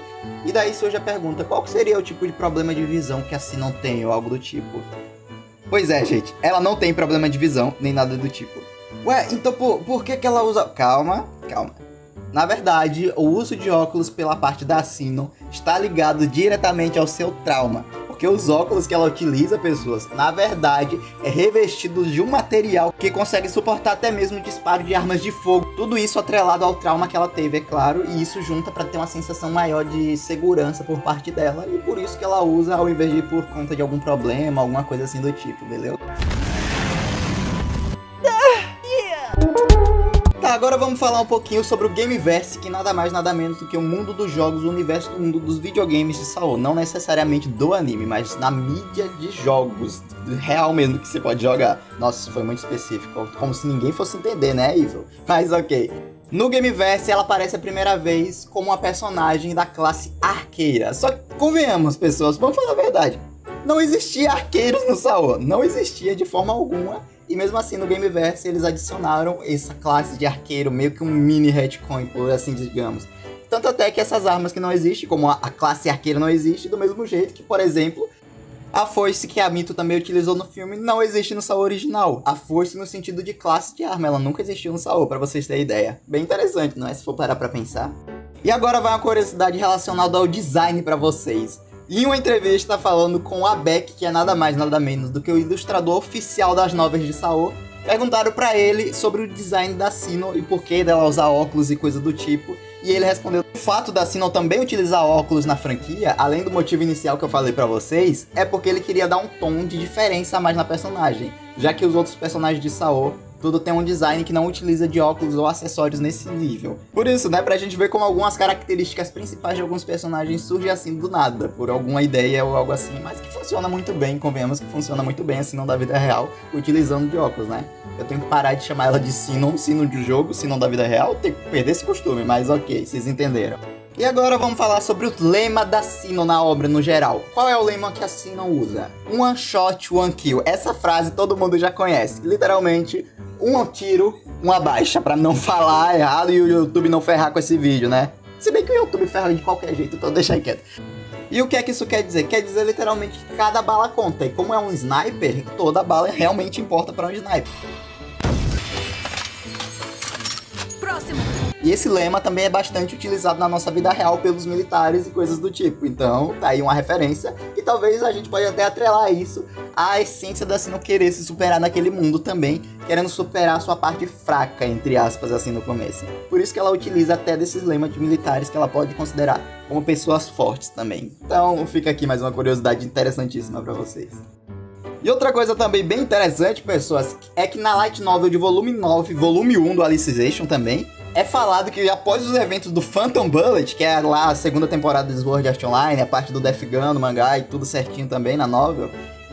E daí surge a pergunta, qual que seria o tipo de problema de visão que a Sinon tem ou algo do tipo? Pois é, gente, ela não tem problema de visão, nem nada do tipo. Ué, então por que ela usa... Calma. Na verdade, o uso de óculos pela parte da Sinon está ligado diretamente ao seu trauma. Porque os óculos que ela utiliza, pessoas, na verdade, é revestido de um material que consegue suportar até mesmo o disparo de armas de fogo. Tudo isso atrelado ao trauma que ela teve, é claro, e isso junta para ter uma sensação maior de segurança por parte dela. E por isso que ela usa, ao invés de ir por conta de algum problema, alguma coisa assim do tipo, beleza? Tá, agora vamos falar um pouquinho sobre o Gameverse, que nada mais nada menos do que o mundo dos jogos, o universo do mundo dos videogames de Saô. Não necessariamente do anime, mas na mídia de jogos, real mesmo que você pode jogar. Nossa, isso foi muito específico, como se ninguém fosse entender, né, Evil? Mas ok. No Gameverse, ela aparece a primeira vez como uma personagem da classe arqueira. Só que, convenhamos, pessoas, vamos falar a verdade. Não existia arqueiros no Saô, não existia de forma alguma. E mesmo assim, no Gameverse, eles adicionaram essa classe de arqueiro, meio que um mini retcon, por assim digamos. Tanto até que essas armas que não existem, como a classe arqueira não existe, do mesmo jeito que, por exemplo, a foice que a Mito também utilizou no filme não existe no Saô original. A foice no sentido de classe de arma, ela nunca existiu no Saô, pra vocês terem ideia. Bem interessante, não é? Se for parar pra pensar. E agora vai uma curiosidade relacionada ao design pra vocês. Em uma entrevista falando com a Beck, que é nada mais nada menos do que o ilustrador oficial das novelas de Saô, perguntaram pra ele sobre o design da Sinnoh e por que dela usar óculos e coisa do tipo, e ele respondeu: o fato da Sinnoh também utilizar óculos na franquia, além do motivo inicial que eu falei pra vocês, é porque ele queria dar um tom de diferença a mais na personagem, já que os outros personagens de Saô tudo tem um design que não utiliza de óculos ou acessórios nesse nível. Por isso, né, pra gente ver como algumas características principais de alguns personagens surgem assim do nada, por alguma ideia ou algo assim, mas que funciona muito bem, convenhamos que funciona muito bem assim não da vida real, utilizando de óculos, né? Eu tenho que parar de chamar ela de Sinnoh de jogo, Sinnoh da vida real, tenho que perder esse costume, mas ok, vocês entenderam. E agora vamos falar sobre o lema da Sinnoh na obra no geral. Qual é o lema que a Sinnoh usa? One shot, one kill. Essa frase todo mundo já conhece. Literalmente, um tiro, uma baixa, pra não falar errado e o YouTube não ferrar com esse vídeo, né? Se bem que o YouTube ferra de qualquer jeito, então deixa aí quieto. E o que é que isso quer dizer? Quer dizer literalmente que cada bala conta. E como é um sniper, toda bala realmente importa pra um sniper. Próximo. E esse lema também é bastante utilizado na nossa vida real pelos militares e coisas do tipo. Então, tá aí uma referência. E talvez a gente pode até atrelar isso à essência da Sinnoh querer se superar naquele mundo também, querendo superar a sua parte fraca, entre aspas, assim no começo. Por isso que ela utiliza até desses lemas de militares que ela pode considerar como pessoas fortes também. Então, fica aqui mais uma curiosidade interessantíssima pra vocês. E outra coisa também bem interessante, pessoas, é que na Light Novel de volume 9, volume 1 do Alicization também, é falado que após os eventos do Phantom Bullet, que é lá a segunda temporada de Sword Art Online, a parte do Death Gun, no mangá e tudo certinho também na novel,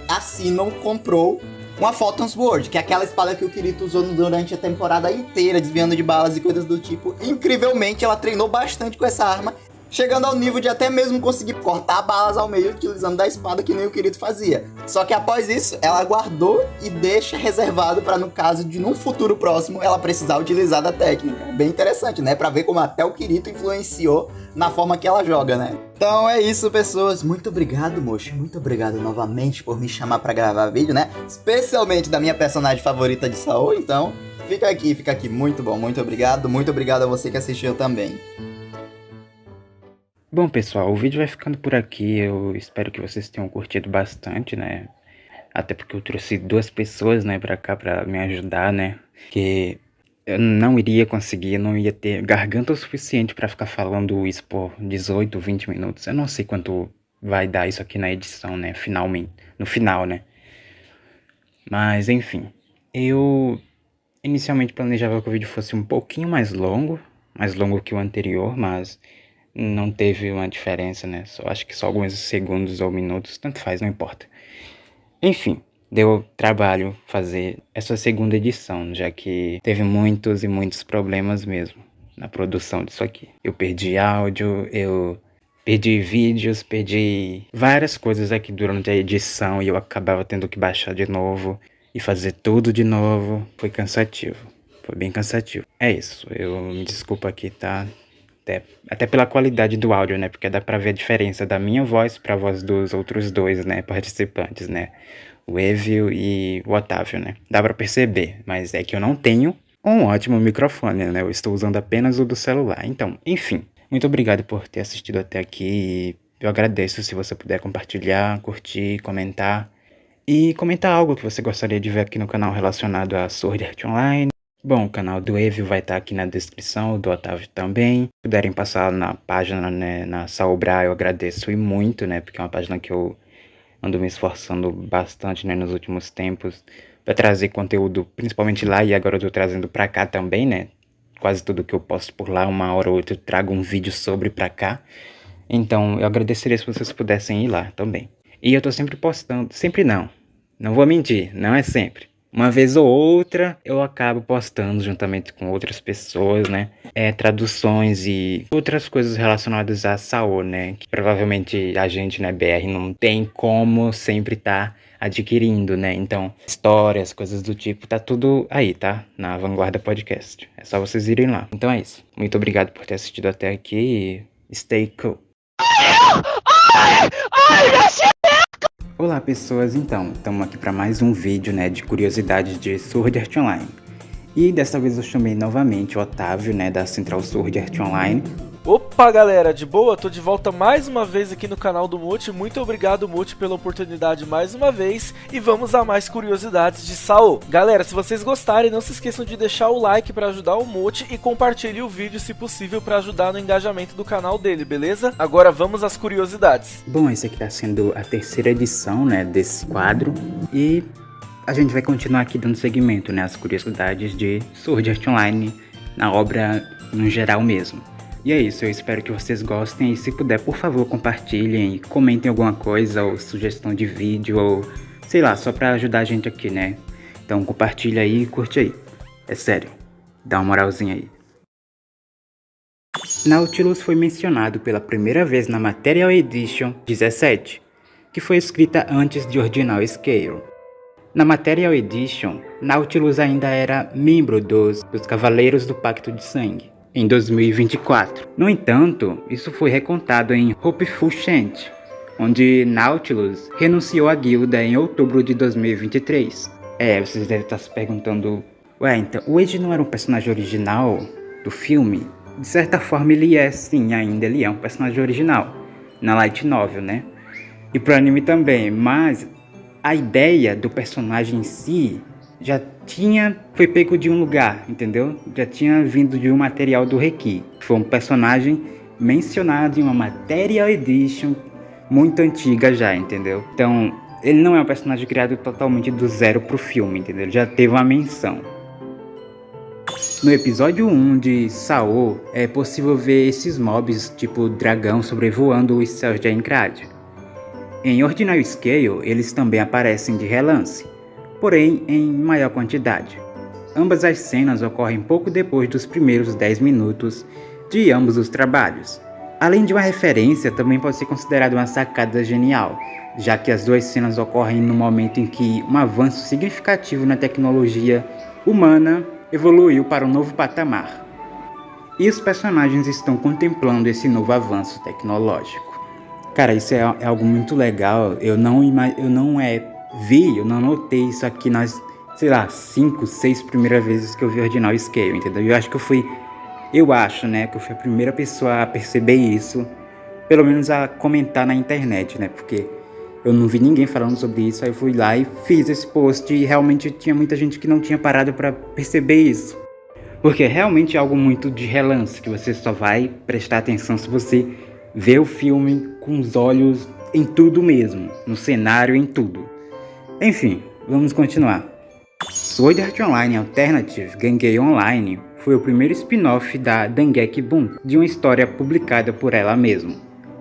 a Sinnoh comprou uma Photon Sword, que é aquela espada que o Kirito usou durante a temporada inteira, desviando de balas e coisas do tipo. Incrivelmente, ela treinou bastante com essa arma, chegando ao nível de até mesmo conseguir cortar balas ao meio utilizando da espada que nem o Kirito fazia. Só que após isso, ela guardou e deixa reservado para no caso de num futuro próximo ela precisar utilizar da técnica. Bem interessante, né? Pra ver como até o Kirito influenciou na forma que ela joga, né? Então é isso, pessoas. Muito obrigado, Mochi. Muito obrigado novamente por me chamar pra gravar vídeo, né? Especialmente da minha personagem favorita de Saô. Então, fica aqui. Muito bom, muito obrigado. Muito obrigado a você que assistiu também. Bom, pessoal, o vídeo vai ficando por aqui. Eu espero que vocês tenham curtido bastante, né? Até porque eu trouxe 2 pessoas, né, pra cá pra me ajudar, né? Que eu não iria conseguir, não ia ter garganta o suficiente pra ficar falando isso por 18, 20 minutos. Eu não sei quanto vai dar isso aqui na edição, né? Finalmente. No final, né? Mas, enfim. Eu inicialmente planejava que o vídeo fosse um pouquinho mais longo que o anterior, mas não teve uma diferença, né? Acho que só alguns segundos ou minutos, tanto faz, não importa. Enfim, deu trabalho fazer essa segunda edição, já que teve muitos e muitos problemas mesmo na produção disso aqui. Eu perdi áudio, eu perdi vídeos, perdi várias coisas aqui durante a edição e eu acabava tendo que baixar de novo e fazer tudo de novo. Foi cansativo, foi bem cansativo. É isso, eu me desculpo aqui, tá? Até pela qualidade do áudio, né? Porque dá pra ver a diferença da minha voz pra voz dos outros 2, né? Participantes, né? O Evil e o Otávio, né? Dá pra perceber, mas é que eu não tenho um ótimo microfone, né? Eu estou usando apenas o do celular. Então, enfim. Muito obrigado por ter assistido até aqui. Eu agradeço se você puder compartilhar, curtir, comentar. E comentar algo que você gostaria de ver aqui no canal relacionado a Sword Art Online. Bom, o canal do Evil vai estar aqui na descrição, o do Otávio também. Se puderem passar na página, né, na Saobra, eu agradeço e muito, né, porque é uma página que eu ando me esforçando bastante, né, nos últimos tempos, para trazer conteúdo, principalmente lá, e agora eu tô trazendo pra cá também, né, quase tudo que eu posto por lá, uma hora ou outra eu trago um vídeo sobre pra cá. Então eu agradeceria se vocês pudessem ir lá também. E eu tô sempre postando, sempre não vou mentir, não é sempre. Uma vez ou outra eu acabo postando juntamente com outras pessoas, né? Traduções e outras coisas relacionadas a Sao, né? Que provavelmente a gente, né, BR, não tem como sempre tá adquirindo, né? Então, histórias, coisas do tipo, tá tudo aí, tá? Na Vanguarda Podcast. É só vocês irem lá. Então é isso. Muito obrigado por ter assistido até aqui e stay cool. Olá pessoas, então, estamos aqui para mais um vídeo, né, de curiosidades de Sword Art Online. E dessa vez eu chamei novamente o Otávio, né, da Central Sword Art Online. Opa galera, de boa? Tô de volta mais uma vez aqui no canal do Muti. Muito obrigado, Muti, pela oportunidade mais uma vez. E vamos a mais curiosidades de Sao. Galera, se vocês gostarem, não se esqueçam de deixar o like para ajudar o Muti e compartilhe o vídeo se possível para ajudar no engajamento do canal dele, beleza? Agora vamos às curiosidades. Bom, esse aqui tá sendo a terceira edição, né, desse quadro. E a gente vai continuar aqui dando seguimento, né, às curiosidades de Sword Art Online na obra no geral mesmo. E é isso, eu espero que vocês gostem e se puder, por favor, compartilhem e comentem alguma coisa ou sugestão de vídeo ou sei lá, só pra ajudar a gente aqui, né? Então compartilha aí e curte aí. É sério, dá uma moralzinha aí. Nautilus foi mencionado pela primeira vez na Material Edition 17, que foi escrita antes de Ordinal Scale. Na Material Edition, Nautilus ainda era membro dos Cavaleiros do Pacto de Sangue, em 2024. No entanto, isso foi recontado em Hopeful Chant, onde Nautilus renunciou à guilda em outubro de 2023. Vocês devem estar se perguntando, então, o Eiji não era um personagem original do filme? De certa forma ele é, sim, ainda ele é um personagem original, na Light Novel, né? E pro anime também, mas a ideia do personagem em si foi pego de um lugar, entendeu? Já tinha vindo de um material do Reiki. Foi um personagem mencionado em uma Material Edition muito antiga já, entendeu? Então, ele não é um personagem criado totalmente do zero pro filme, entendeu? Ele já teve uma menção. No episódio 1 de Sao, é possível ver esses mobs, tipo dragão, sobrevoando os céus de Aincrad. Em Ordinal Scale, eles também aparecem de relance, porém em maior quantidade. Ambas as cenas ocorrem pouco depois dos primeiros 10 minutos de ambos os trabalhos. Além de uma referência, também pode ser considerada uma sacada genial, já que as duas cenas ocorrem no momento em que um avanço significativo na tecnologia humana evoluiu para um novo patamar. E os personagens estão contemplando esse novo avanço tecnológico. Cara, isso é algo muito legal. Eu não notei isso aqui nas, 5, 6 primeiras vezes que eu vi Ordinal Scale, entendeu? Eu acho, né, que eu fui a primeira pessoa a perceber isso, pelo menos a comentar na internet, né, porque eu não vi ninguém falando sobre isso, aí eu fui lá e fiz esse post e realmente tinha muita gente que não tinha parado pra perceber isso. Porque realmente é algo muito de relance, que você só vai prestar atenção se você ver o filme com os olhos em tudo mesmo, no cenário, em tudo. Enfim, vamos continuar. Sword Art Online Alternative Gengei Online foi o primeiro spin-off da Dengeki Bunko, de uma história publicada por ela mesma,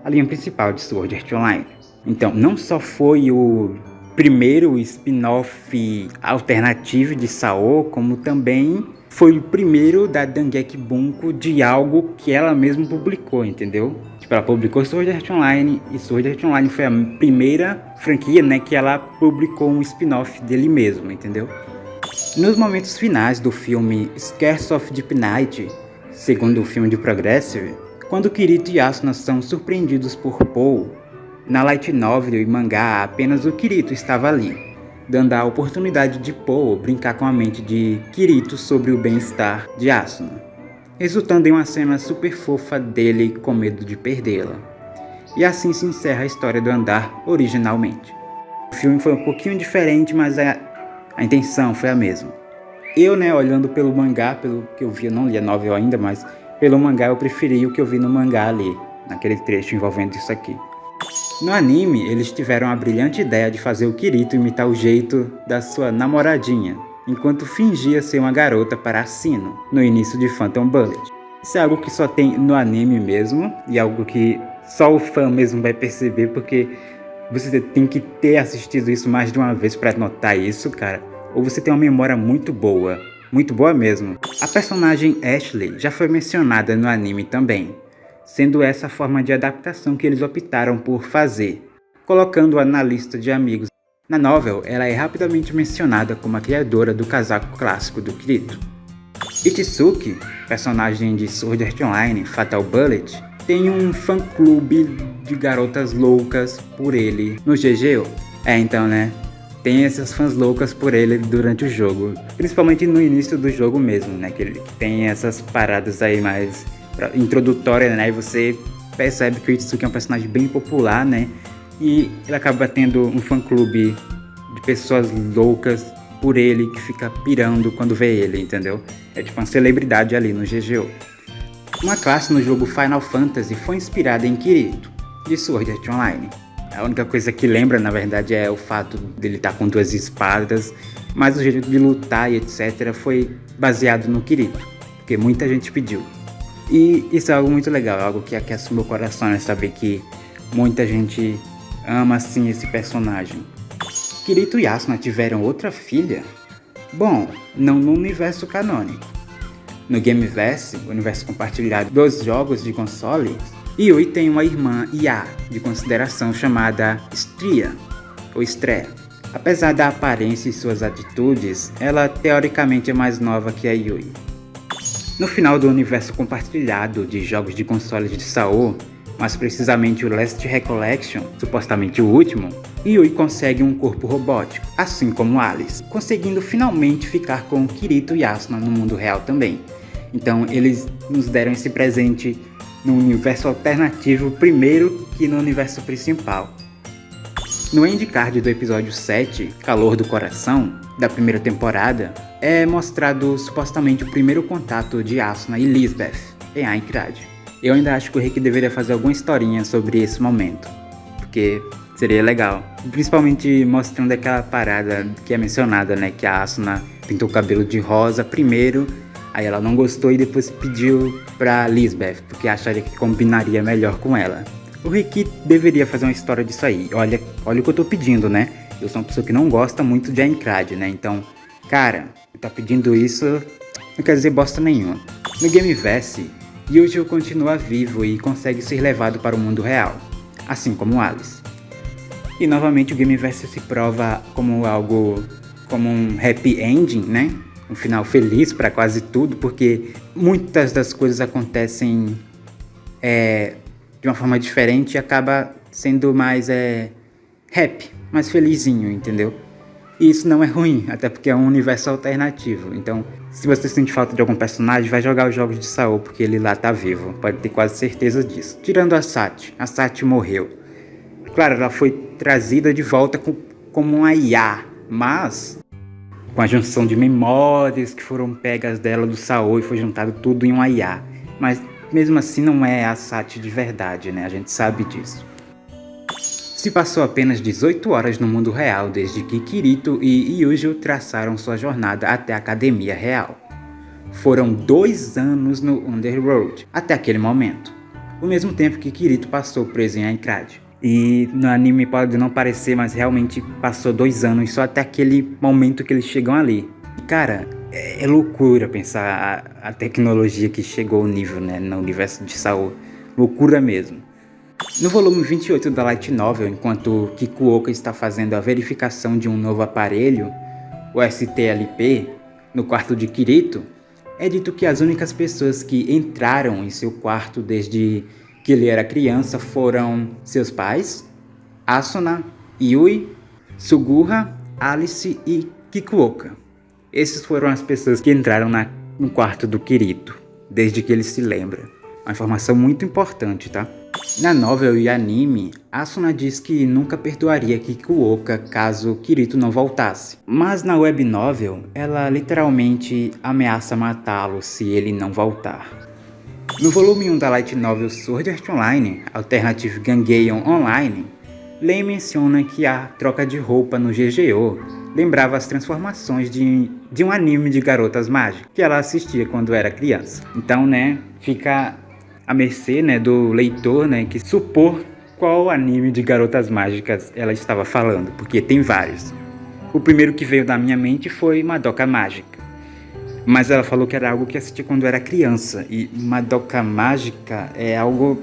a linha principal de Sword Art Online. Então, não só foi o primeiro spin-off alternativo de Sao, como também foi o primeiro da Dengeki Bunko de algo que ela mesma publicou, entendeu? Tipo, ela publicou Sword Art Online e Sword Art Online foi a primeira franquia, né, que ela publicou um spin-off dele mesmo, entendeu? Nos momentos finais do filme Scarce of Deep Night, segundo o filme de Progressive, quando Kirito e Asuna são surpreendidos por Paul, na light novel e mangá apenas o Kirito estava ali, dando a oportunidade de Paul brincar com a mente de Kirito sobre o bem-estar de Asuna, resultando em uma cena super fofa dele com medo de perdê-la. E assim se encerra a história do Andar originalmente. O filme foi um pouquinho diferente, mas a intenção foi a mesma. Eu, né, olhando pelo mangá, pelo que eu vi, eu não li a novel ainda, mas pelo mangá eu preferi o que eu vi no mangá ali, naquele trecho envolvendo isso aqui. No anime, eles tiveram a brilhante ideia de fazer o Kirito imitar o jeito da sua namoradinha, enquanto fingia ser uma garota para Asino, no início de Phantom Bullet. Isso é algo que só tem no anime mesmo, e algo que só o fã mesmo vai perceber, porque você tem que ter assistido isso mais de uma vez para notar isso, cara. Ou você tem uma memória muito boa mesmo. A personagem Ashley já foi mencionada no anime também, sendo essa a forma de adaptação que eles optaram por fazer, colocando-a na lista de amigos. Na novel, ela é rapidamente mencionada como a criadora do casaco clássico do Kirito. Itsuki, personagem de Sword Art Online Fatal Bullet, tem um fã-clube de garotas loucas por ele no GGO. Então, né? Tem essas fãs loucas por ele durante o jogo, principalmente no início do jogo mesmo, né? Que ele tem essas paradas aí mais introdutórias, né? E você percebe que o Itsuki é um personagem bem popular, né? E ele acaba tendo um fã-clube de pessoas loucas por ele, que fica pirando quando vê ele, entendeu? É tipo uma celebridade ali no GGO. Uma classe no jogo Final Fantasy foi inspirada em Kirito, de Sword Art Online. A única coisa que lembra, na verdade, é o fato dele estar com 2 espadas, mas o jeito de lutar e etc. foi baseado no Kirito, porque muita gente pediu. E isso é algo muito legal, algo que aquece o meu coração, é saber que muita gente ama sim esse personagem. Kirito e Asuna tiveram outra filha? Bom, não no universo canônico. No Gameverse, o universo compartilhado dos jogos de console, Yui tem uma irmã Ya de consideração chamada Stria, ou Estreia. Apesar da aparência e suas atitudes, ela teoricamente é mais nova que a Yui. No final do universo compartilhado de jogos de consoles de Sao, mas precisamente o Last Recollection, supostamente o último, Yui consegue um corpo robótico, assim como Alice, conseguindo finalmente ficar com Kirito e Asuna no mundo real também. Então eles nos deram esse presente no universo alternativo primeiro que no universo principal. No endcard do episódio 7, Calor do Coração, da primeira temporada, é mostrado supostamente o primeiro contato de Asuna e Lisbeth em Aincrad. Eu ainda acho que o Rick deveria fazer alguma historinha sobre esse momento, porque seria legal. Principalmente mostrando aquela parada que é mencionada, né? Que a Asuna pintou o cabelo de rosa primeiro, aí ela não gostou e depois pediu pra Lisbeth, porque acharia que combinaria melhor com ela. O Rick deveria fazer uma história disso aí. Olha o que eu tô pedindo, né? Eu sou uma pessoa que não gosta muito de Aincrad, né? Então, cara, tá pedindo isso, não quer dizer bosta nenhuma. No Gameverse, Yuji continua vivo e consegue ser levado para o mundo real, assim como Alice. E novamente o Gameverse se prova como um happy ending, né? Um final feliz para quase tudo, porque muitas das coisas acontecem de uma forma diferente e acaba sendo mais happy, mais felizinho, entendeu? E isso não é ruim, até porque é um universo alternativo. Então, se você sente falta de algum personagem, vai jogar os jogos de Sao, porque ele lá tá vivo. Pode ter quase certeza disso. Tirando a Sati morreu. Claro, ela foi trazida de volta como uma IA, mas com a junção de memórias que foram pegas dela do Sao e foi juntado tudo em uma IA. Mas mesmo assim não é a Sati de verdade, né? A gente sabe disso. Se passou apenas 18 horas no mundo real desde que Kirito e Yuji traçaram sua jornada até a Academia Real. Foram 2 anos no Underworld, até aquele momento. O mesmo tempo que Kirito passou preso em Aincrad. E no anime pode não parecer, mas realmente passou 2 anos só até aquele momento que eles chegam ali. Cara, é loucura pensar a tecnologia que chegou ao nível, né, no universo de Sao. Loucura mesmo. No volume 28 da Light Novel, enquanto Kikuoka está fazendo a verificação de um novo aparelho, o STLP, no quarto de Kirito, é dito que as únicas pessoas que entraram em seu quarto desde que ele era criança foram seus pais, Asuna, Yui, Sugura, Alice e Kikuoka. Essas foram as pessoas que entraram no quarto do Kirito, desde que ele se lembra. Uma informação muito importante, tá? Na novel e anime, Asuna diz que nunca perdoaria Kikuoka caso Kirito não voltasse. Mas na web novel, ela literalmente ameaça matá-lo se ele não voltar. No volume 1 da Light Novel Sword Art Online, Alternative Gangeon Online, Lei menciona que a troca de roupa no GGO lembrava as transformações de um anime de garotas mágicas que ela assistia quando era criança. Então, né, fica à mercê, né, do leitor, né, que supor qual anime de garotas mágicas ela estava falando, porque tem vários. O primeiro que veio da minha mente foi Madoka Mágica, mas ela falou que era algo que assistia quando era criança, e Madoka Mágica é algo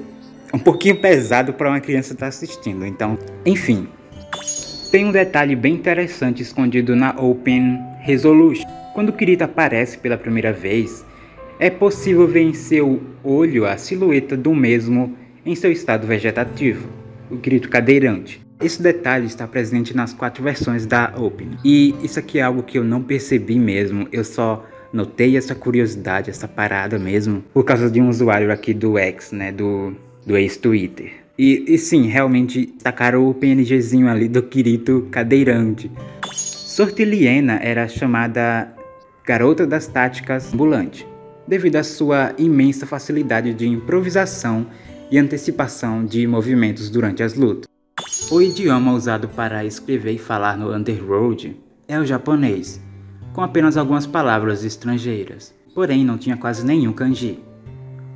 um pouquinho pesado para uma criança estar assistindo, então, enfim. Tem um detalhe bem interessante escondido na Open Resolution. Quando o Kirito aparece pela primeira vez, é possível ver em seu olho a silhueta do mesmo em seu estado vegetativo, o Kirito cadeirante. Esse detalhe está presente nas 4 versões da Open. E isso aqui é algo que eu não percebi mesmo, eu só notei essa curiosidade, essa parada mesmo, por causa de um usuário aqui do X, né, do ex-Twitter. E sim, realmente destacaram o PNGzinho ali do Kirito cadeirante. Sortiliena era chamada Garota das Táticas Ambulante, devido à sua imensa facilidade de improvisação e antecipação de movimentos durante as lutas. O idioma usado para escrever e falar no Underworld é o japonês, com apenas algumas palavras estrangeiras, porém não tinha quase nenhum kanji.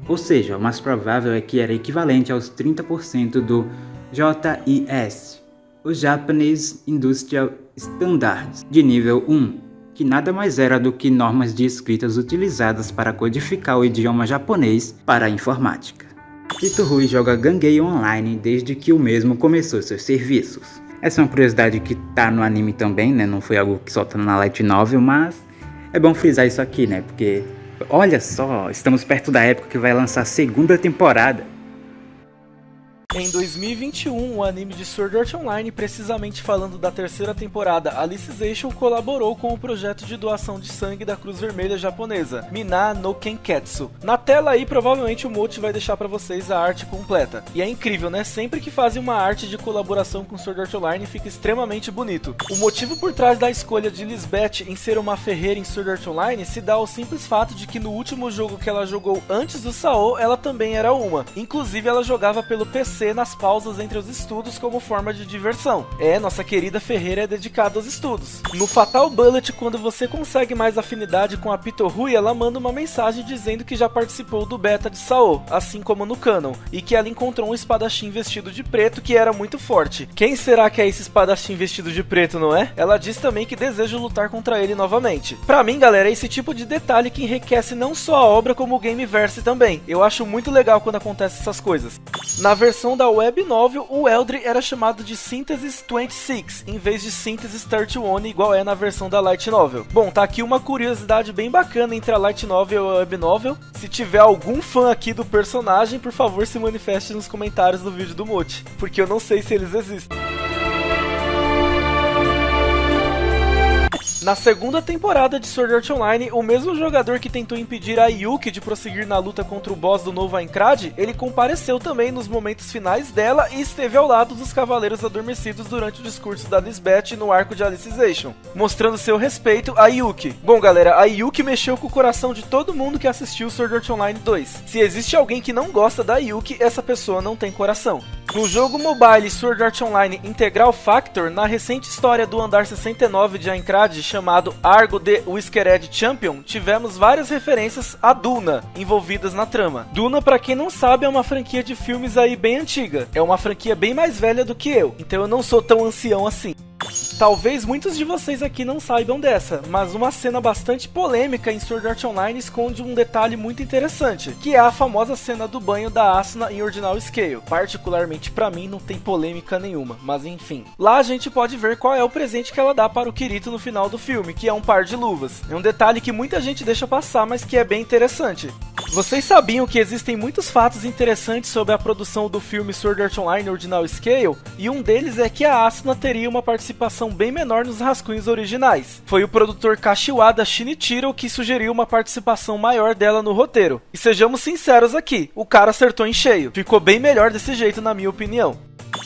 Ou seja, o mais provável é que era equivalente aos 30% do JIS, o Japanese Industrial Standards, de nível 1, que nada mais era do que normas de escritas utilizadas para codificar o idioma japonês para a informática. Tito Rui joga Gangay Online desde que o mesmo começou seus serviços. Essa é uma curiosidade que tá no anime também, né? Não foi algo que solta na Light Novel, mas é bom frisar isso aqui, né? Porque, olha só, estamos perto da época que vai lançar a 2ª temporada. Em 2021, o anime de Sword Art Online, precisamente falando da 3ª temporada, Alicization colaborou com o projeto de doação de sangue da Cruz Vermelha japonesa, Mina no Kenketsu. Na tela aí, provavelmente o Mochi vai deixar pra vocês a arte completa. E é incrível, né? Sempre que fazem uma arte de colaboração com Sword Art Online, fica extremamente bonito. O motivo por trás da escolha de Lisbeth em ser uma ferreira em Sword Art Online se dá ao simples fato de que no último jogo que ela jogou antes do Sao, ela também era uma. Inclusive, ela jogava pelo PC nas pausas entre os estudos como forma de diversão. Nossa querida ferreira é dedicada aos estudos. No Fatal Bullet, quando você consegue mais afinidade com a Pitohui, ela manda uma mensagem dizendo que já participou do beta de Sao, assim como no canon, e que ela encontrou um espadachim vestido de preto que era muito forte. Quem será que é esse espadachim vestido de preto, não é? Ela diz também que deseja lutar contra ele novamente. Pra mim, galera, é esse tipo de detalhe que enriquece não só a obra, como o Gameverse também. Eu acho muito legal quando acontecem essas coisas. Na versão da Web Novel, o Eldri era chamado de Synthesis 26, em vez de Synthesis 31, igual é na versão da Light Novel. Bom, tá aqui uma curiosidade bem bacana entre a Light Novel e a Web Novel. Se tiver algum fã aqui do personagem, por favor se manifeste nos comentários do vídeo do Mochi, porque eu não sei se eles existem. Na 2ª temporada de Sword Art Online, o mesmo jogador que tentou impedir a Yuki de prosseguir na luta contra o boss do novo Aincrad, ele compareceu também nos momentos finais dela e esteve ao lado dos Cavaleiros Adormecidos durante o discurso da Lisbeth no arco de Alicization, mostrando seu respeito a Yuki. Bom, galera, a Yuki mexeu com o coração de todo mundo que assistiu Sword Art Online 2. Se existe alguém que não gosta da Yuki, essa pessoa não tem coração. No jogo mobile Sword Art Online Integral Factor, na recente história do Andar 69 de Aincrad, chamado Argo the Whiskered Champion, tivemos várias referências a Duna envolvidas na trama. Duna, pra quem não sabe, é uma franquia de filmes aí bem antiga. É uma franquia bem mais velha do que eu, então eu não sou tão ancião assim. Talvez muitos de vocês aqui não saibam dessa, mas uma cena bastante polêmica em Sword Art Online esconde um detalhe muito interessante, que é a famosa cena do banho da Asuna em Ordinal Scale. Particularmente pra mim não tem polêmica nenhuma, mas enfim. Lá a gente pode ver qual é o presente que ela dá para o Kirito no final do filme, que é um par de luvas. É um detalhe que muita gente deixa passar, mas que é bem interessante. Vocês sabiam que existem muitos fatos interessantes sobre a produção do filme Sword Art Online Ordinal Scale? E um deles é que a Asuna teria uma participação bem menor nos rascunhos originais. Foi o produtor Kashiwada Shinichiro que sugeriu uma participação maior dela no roteiro. E sejamos sinceros aqui, o cara acertou em cheio. Ficou bem melhor desse jeito, na minha opinião.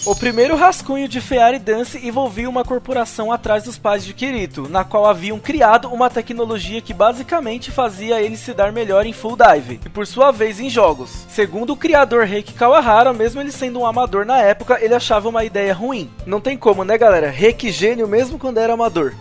O primeiro rascunho de Fairy Dance envolvia uma corporação atrás dos pais de Kirito, na qual haviam criado uma tecnologia que basicamente fazia ele se dar melhor em Full Dive, e por sua vez em jogos. Segundo o criador Reiki Kawahara, mesmo ele sendo um amador na época, ele achava uma ideia ruim. Não tem como, né galera? Reiki gênio mesmo quando era amador.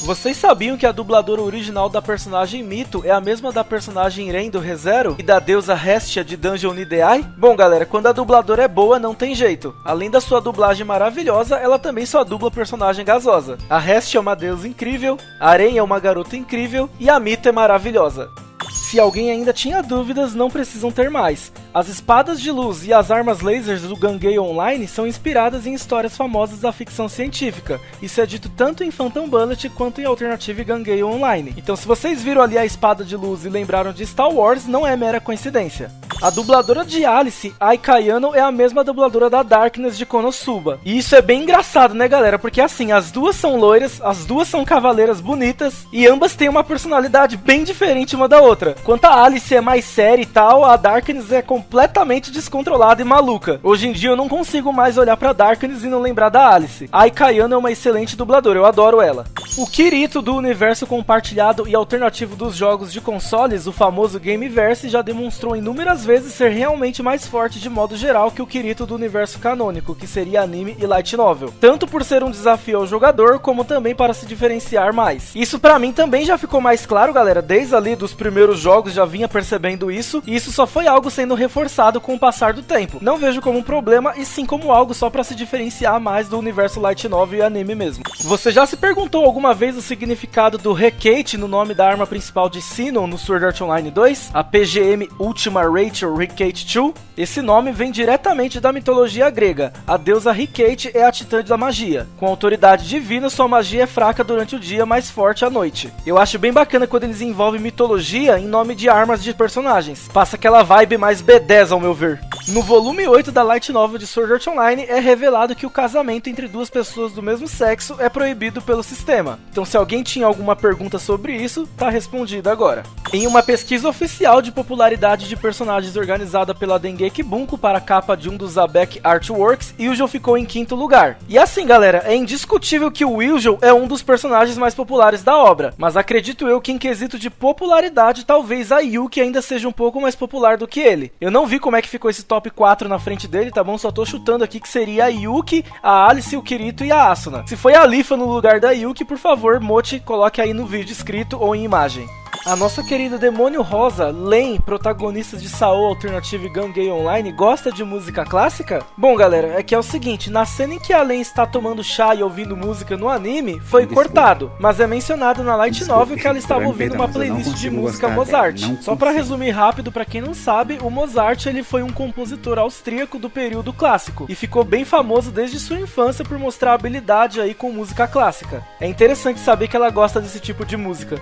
Vocês sabiam que a dubladora original da personagem Mito é a mesma da personagem Ren do ReZero e da deusa Hestia de Dungeon Nideai? Bom galera, quando a dubladora é boa não tem jeito. Além da sua dublagem maravilhosa, ela também só dubla personagem gasosa. A Hestia é uma deusa incrível, a Ren é uma garota incrível e a Mito é maravilhosa. Se alguém ainda tinha dúvidas, não precisam ter mais. As espadas de luz e as armas lasers do Gangei Online são inspiradas em histórias famosas da ficção científica. Isso é dito tanto em Phantom Bullet quanto em Alternative Gangei Online. Então se vocês viram ali a espada de luz e lembraram de Star Wars, não é mera coincidência. A dubladora de Alice, Ai Kayano, é a mesma dubladora da Darkness de Konosuba. E isso é bem engraçado, né galera? Porque assim, as duas são loiras, as duas são cavaleiras bonitas e ambas têm uma personalidade bem diferente uma da outra. Enquanto a Alice é mais séria e tal, a Darkness é completamente descontrolada e maluca. Hoje em dia eu não consigo mais olhar pra Darkness e não lembrar da Alice. A Ai Kayano é uma excelente dubladora, eu adoro ela. O Kirito do universo compartilhado e alternativo dos jogos de consoles, o famoso Gameverse, já demonstrou inúmeras vezes ser realmente mais forte de modo geral que o Kirito do universo canônico, que seria anime e light novel. Tanto por ser um desafio ao jogador, como também para se diferenciar mais. Isso pra mim também já ficou mais claro, galera, desde ali dos primeiros jogos já vinha percebendo isso, e isso só foi algo sendo reforçado com o passar do tempo. Não vejo como um problema, e sim como algo só pra se diferenciar mais do universo light novel e anime mesmo. Você já se perguntou alguma vez o significado do Hecate no nome da arma principal de Sinon no Sword Art Online 2? A PGM Ultima Rachel Hecate II? Esse nome vem diretamente da mitologia grega. A deusa Hecate é a titã da magia. Com autoridade divina, sua magia é fraca durante o dia, mais forte à noite. Eu acho bem bacana quando eles envolvem mitologia em nome de armas de personagens. Passa aquela vibe mais B10 ao meu ver. No volume 8 da Light Novel de Sword Art Online é revelado que o casamento entre duas pessoas do mesmo sexo é proibido pelo sistema. Então se alguém tinha alguma pergunta sobre isso, tá respondida agora. Em uma pesquisa oficial de popularidade de personagens organizada pela Dengeki Bunko para a capa de um dos Zabek Artworks, Iljo ficou em 5º lugar. E assim galera, é indiscutível que o Iljo é um dos personagens mais populares da obra, mas acredito eu que em quesito de popularidade talvez a Yuki ainda seja um pouco mais popular do que ele. Eu não vi como é que ficou esse top 4 na frente dele, tá bom? Só tô chutando aqui que seria a Yuki, a Alice, o Kirito e a Asuna. Se foi a Lifa no lugar da Yuki, por favor, Mochi, coloque aí no vídeo escrito ou em imagem. A nossa querida Demônio Rosa, Len, protagonista de Sao Alternative Gangei Online, gosta de música clássica? Bom galera, é que é o seguinte, na cena em que a Len está tomando chá e ouvindo música no anime, foi cortado, mas é mencionado na Light Novel que ela estava ouvindo uma playlist de música Mozart. Só pra resumir rápido, pra quem não sabe, o Mozart ele foi um compositor austríaco do período clássico, e ficou bem famoso desde sua infância por mostrar habilidade aí com música clássica. É interessante saber que ela gosta desse tipo de música.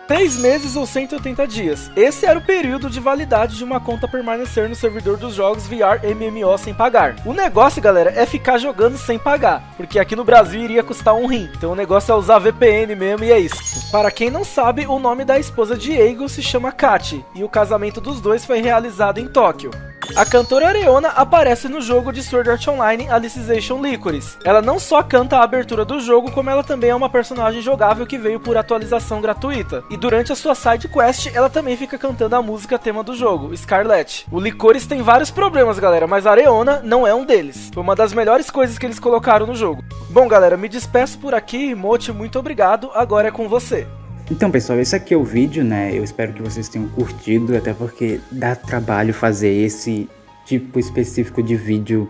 3 meses ou 180 dias. Esse era o período de validade de uma conta permanecer no servidor dos jogos VR MMO sem pagar. O negócio, galera, é ficar jogando sem pagar, porque aqui no Brasil iria custar um rim. Então o negócio é usar VPN mesmo e é isso. Para quem não sabe, o nome da esposa de Eigo se chama Kachi, e o casamento dos dois foi realizado em Tóquio. A cantora Areona aparece no jogo de Sword Art Online Alicization Lycoris. Ela não só canta a abertura do jogo, como ela também é uma personagem jogável que veio por atualização gratuita. E durante a sua side quest, ela também fica cantando a música tema do jogo, Scarlet. O Lycoris tem vários problemas, galera, mas a Areona não é um deles. Foi uma das melhores coisas que eles colocaram no jogo. Bom, galera, me despeço por aqui. Mochi, muito obrigado. Agora é com você. Então pessoal, esse aqui é o vídeo, né? Eu espero que vocês tenham curtido, até porque dá trabalho fazer esse tipo específico de vídeo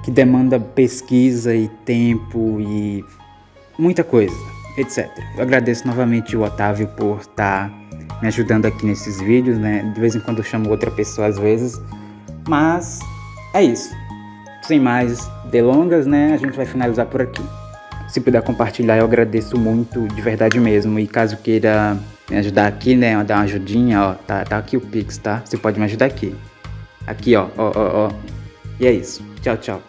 que demanda pesquisa e tempo e muita coisa, etc. Eu agradeço novamente o Otávio por estar me ajudando aqui nesses vídeos, né? De vez em quando eu chamo outra pessoa às vezes, mas é isso. Sem mais delongas, né? A gente vai finalizar por aqui. Se puder compartilhar, eu agradeço muito, de verdade mesmo. E caso queira me ajudar aqui, né, dar uma ajudinha, ó, tá aqui o Pix, tá? Você pode me ajudar aqui. Aqui, ó. E é isso. Tchau, tchau.